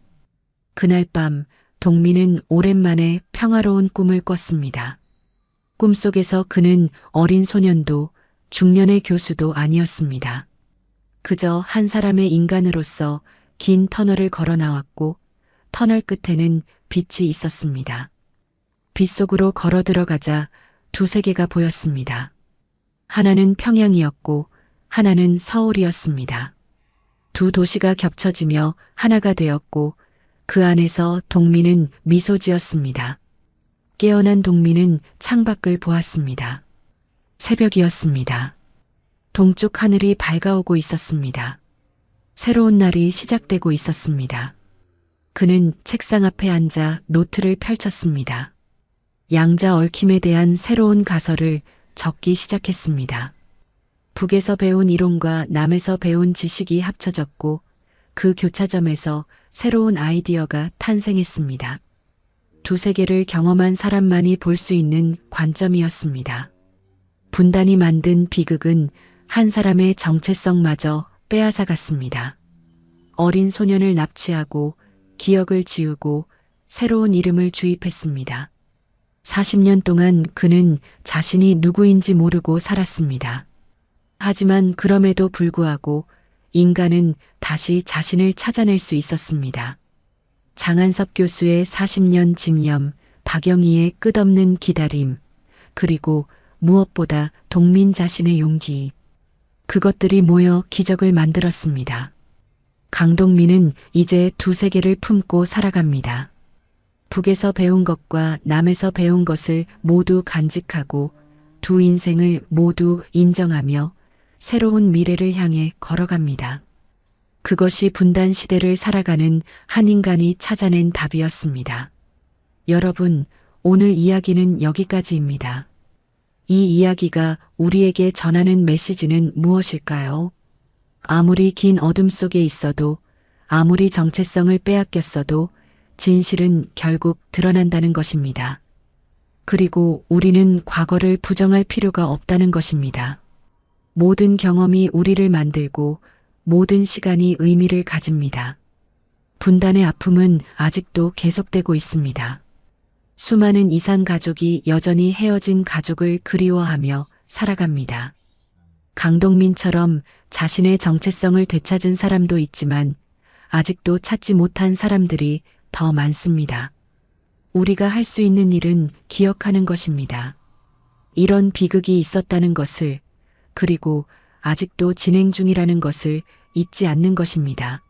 B: 그날 밤 동민은 오랜만에 평화로운 꿈을 꿨습니다. 꿈속에서 그는 어린 소년도 중년의 교수도 아니었습니다. 그저 한 사람의 인간으로서 긴 터널을 걸어 나왔고 터널 끝에는 빛이 있었습니다. 빛 속으로 걸어 들어가자 두 세계가 보였습니다. 하나는 평양이었고 하나는 서울이었습니다. 두 도시가 겹쳐지며 하나가 되었고 그 안에서 동민은 미소 지었습니다. 깨어난 동민은 창밖을 보았습니다. 새벽이었습니다. 동쪽 하늘이 밝아오고 있었습니다. 새로운 날이 시작되고 있었습니다. 그는 책상 앞에 앉아 노트를 펼쳤습니다. 양자 얽힘에 대한 새로운 가설을 적기 시작했습니다. 북에서 배운 이론과 남에서 배운 지식이 합쳐졌고 그 교차점에서 새로운 아이디어가 탄생했습니다. 두 세계를 경험한 사람만이 볼 수 있는 관점이었습니다. 분단이 만든 비극은 한 사람의 정체성마저 빼앗아갔습니다. 어린 소년을 납치하고 기억을 지우고 새로운 이름을 주입했습니다. 40년 동안 그는 자신이 누구인지 모르고 살았습니다. 하지만 그럼에도 불구하고 인간은 다시 자신을 찾아낼 수 있었습니다. 장한섭 교수의 40년 집념, 박영희의 끝없는 기다림, 그리고 무엇보다 동민 자신의 용기. 그것들이 모여 기적을 만들었습니다. 강동민은 이제 두 세계를 품고 살아갑니다. 북에서 배운 것과 남에서 배운 것을 모두 간직하고 두 인생을 모두 인정하며 새로운 미래를 향해 걸어갑니다. 그것이 분단 시대를 살아가는 한 인간이 찾아낸 답이었습니다. 여러분, 오늘 이야기는 여기까지입니다. 이 이야기가 우리에게 전하는 메시지는 무엇일까요? 아무리 긴 어둠 속에 있어도, 아무리 정체성을 빼앗겼어도 진실은 결국 드러난다는 것입니다. 그리고 우리는 과거를 부정할 필요가 없다는 것입니다. 모든 경험이 우리를 만들고 모든 시간이 의미를 가집니다. 분단의 아픔은 아직도 계속되고 있습니다. 수많은 이산 가족이 여전히 헤어진 가족을 그리워하며 살아갑니다. 강동민처럼 자신의 정체성을 되찾은 사람도 있지만 아직도 찾지 못한 사람들이 더 많습니다. 우리가 할 수 있는 일은 기억하는 것입니다. 이런 비극이 있었다는 것을, 그리고 아직도 진행 중이라는 것을 잊지 않는 것입니다.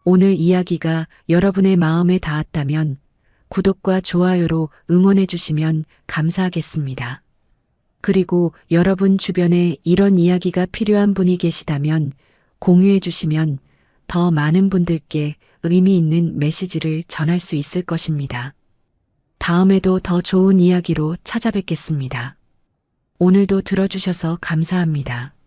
B: 오늘 이야기가 여러분의 마음에 닿았다면 구독과 좋아요로 응원해 주시면 감사하겠습니다. 그리고 여러분 주변에 이런 이야기가 필요한 분이 계시다면 공유해 주시면 더 많은 분들께 의미 있는 메시지를 전할 수 있을 것입니다. 다음에도 더 좋은 이야기로 찾아뵙겠습니다. 오늘도 들어주셔서 감사합니다.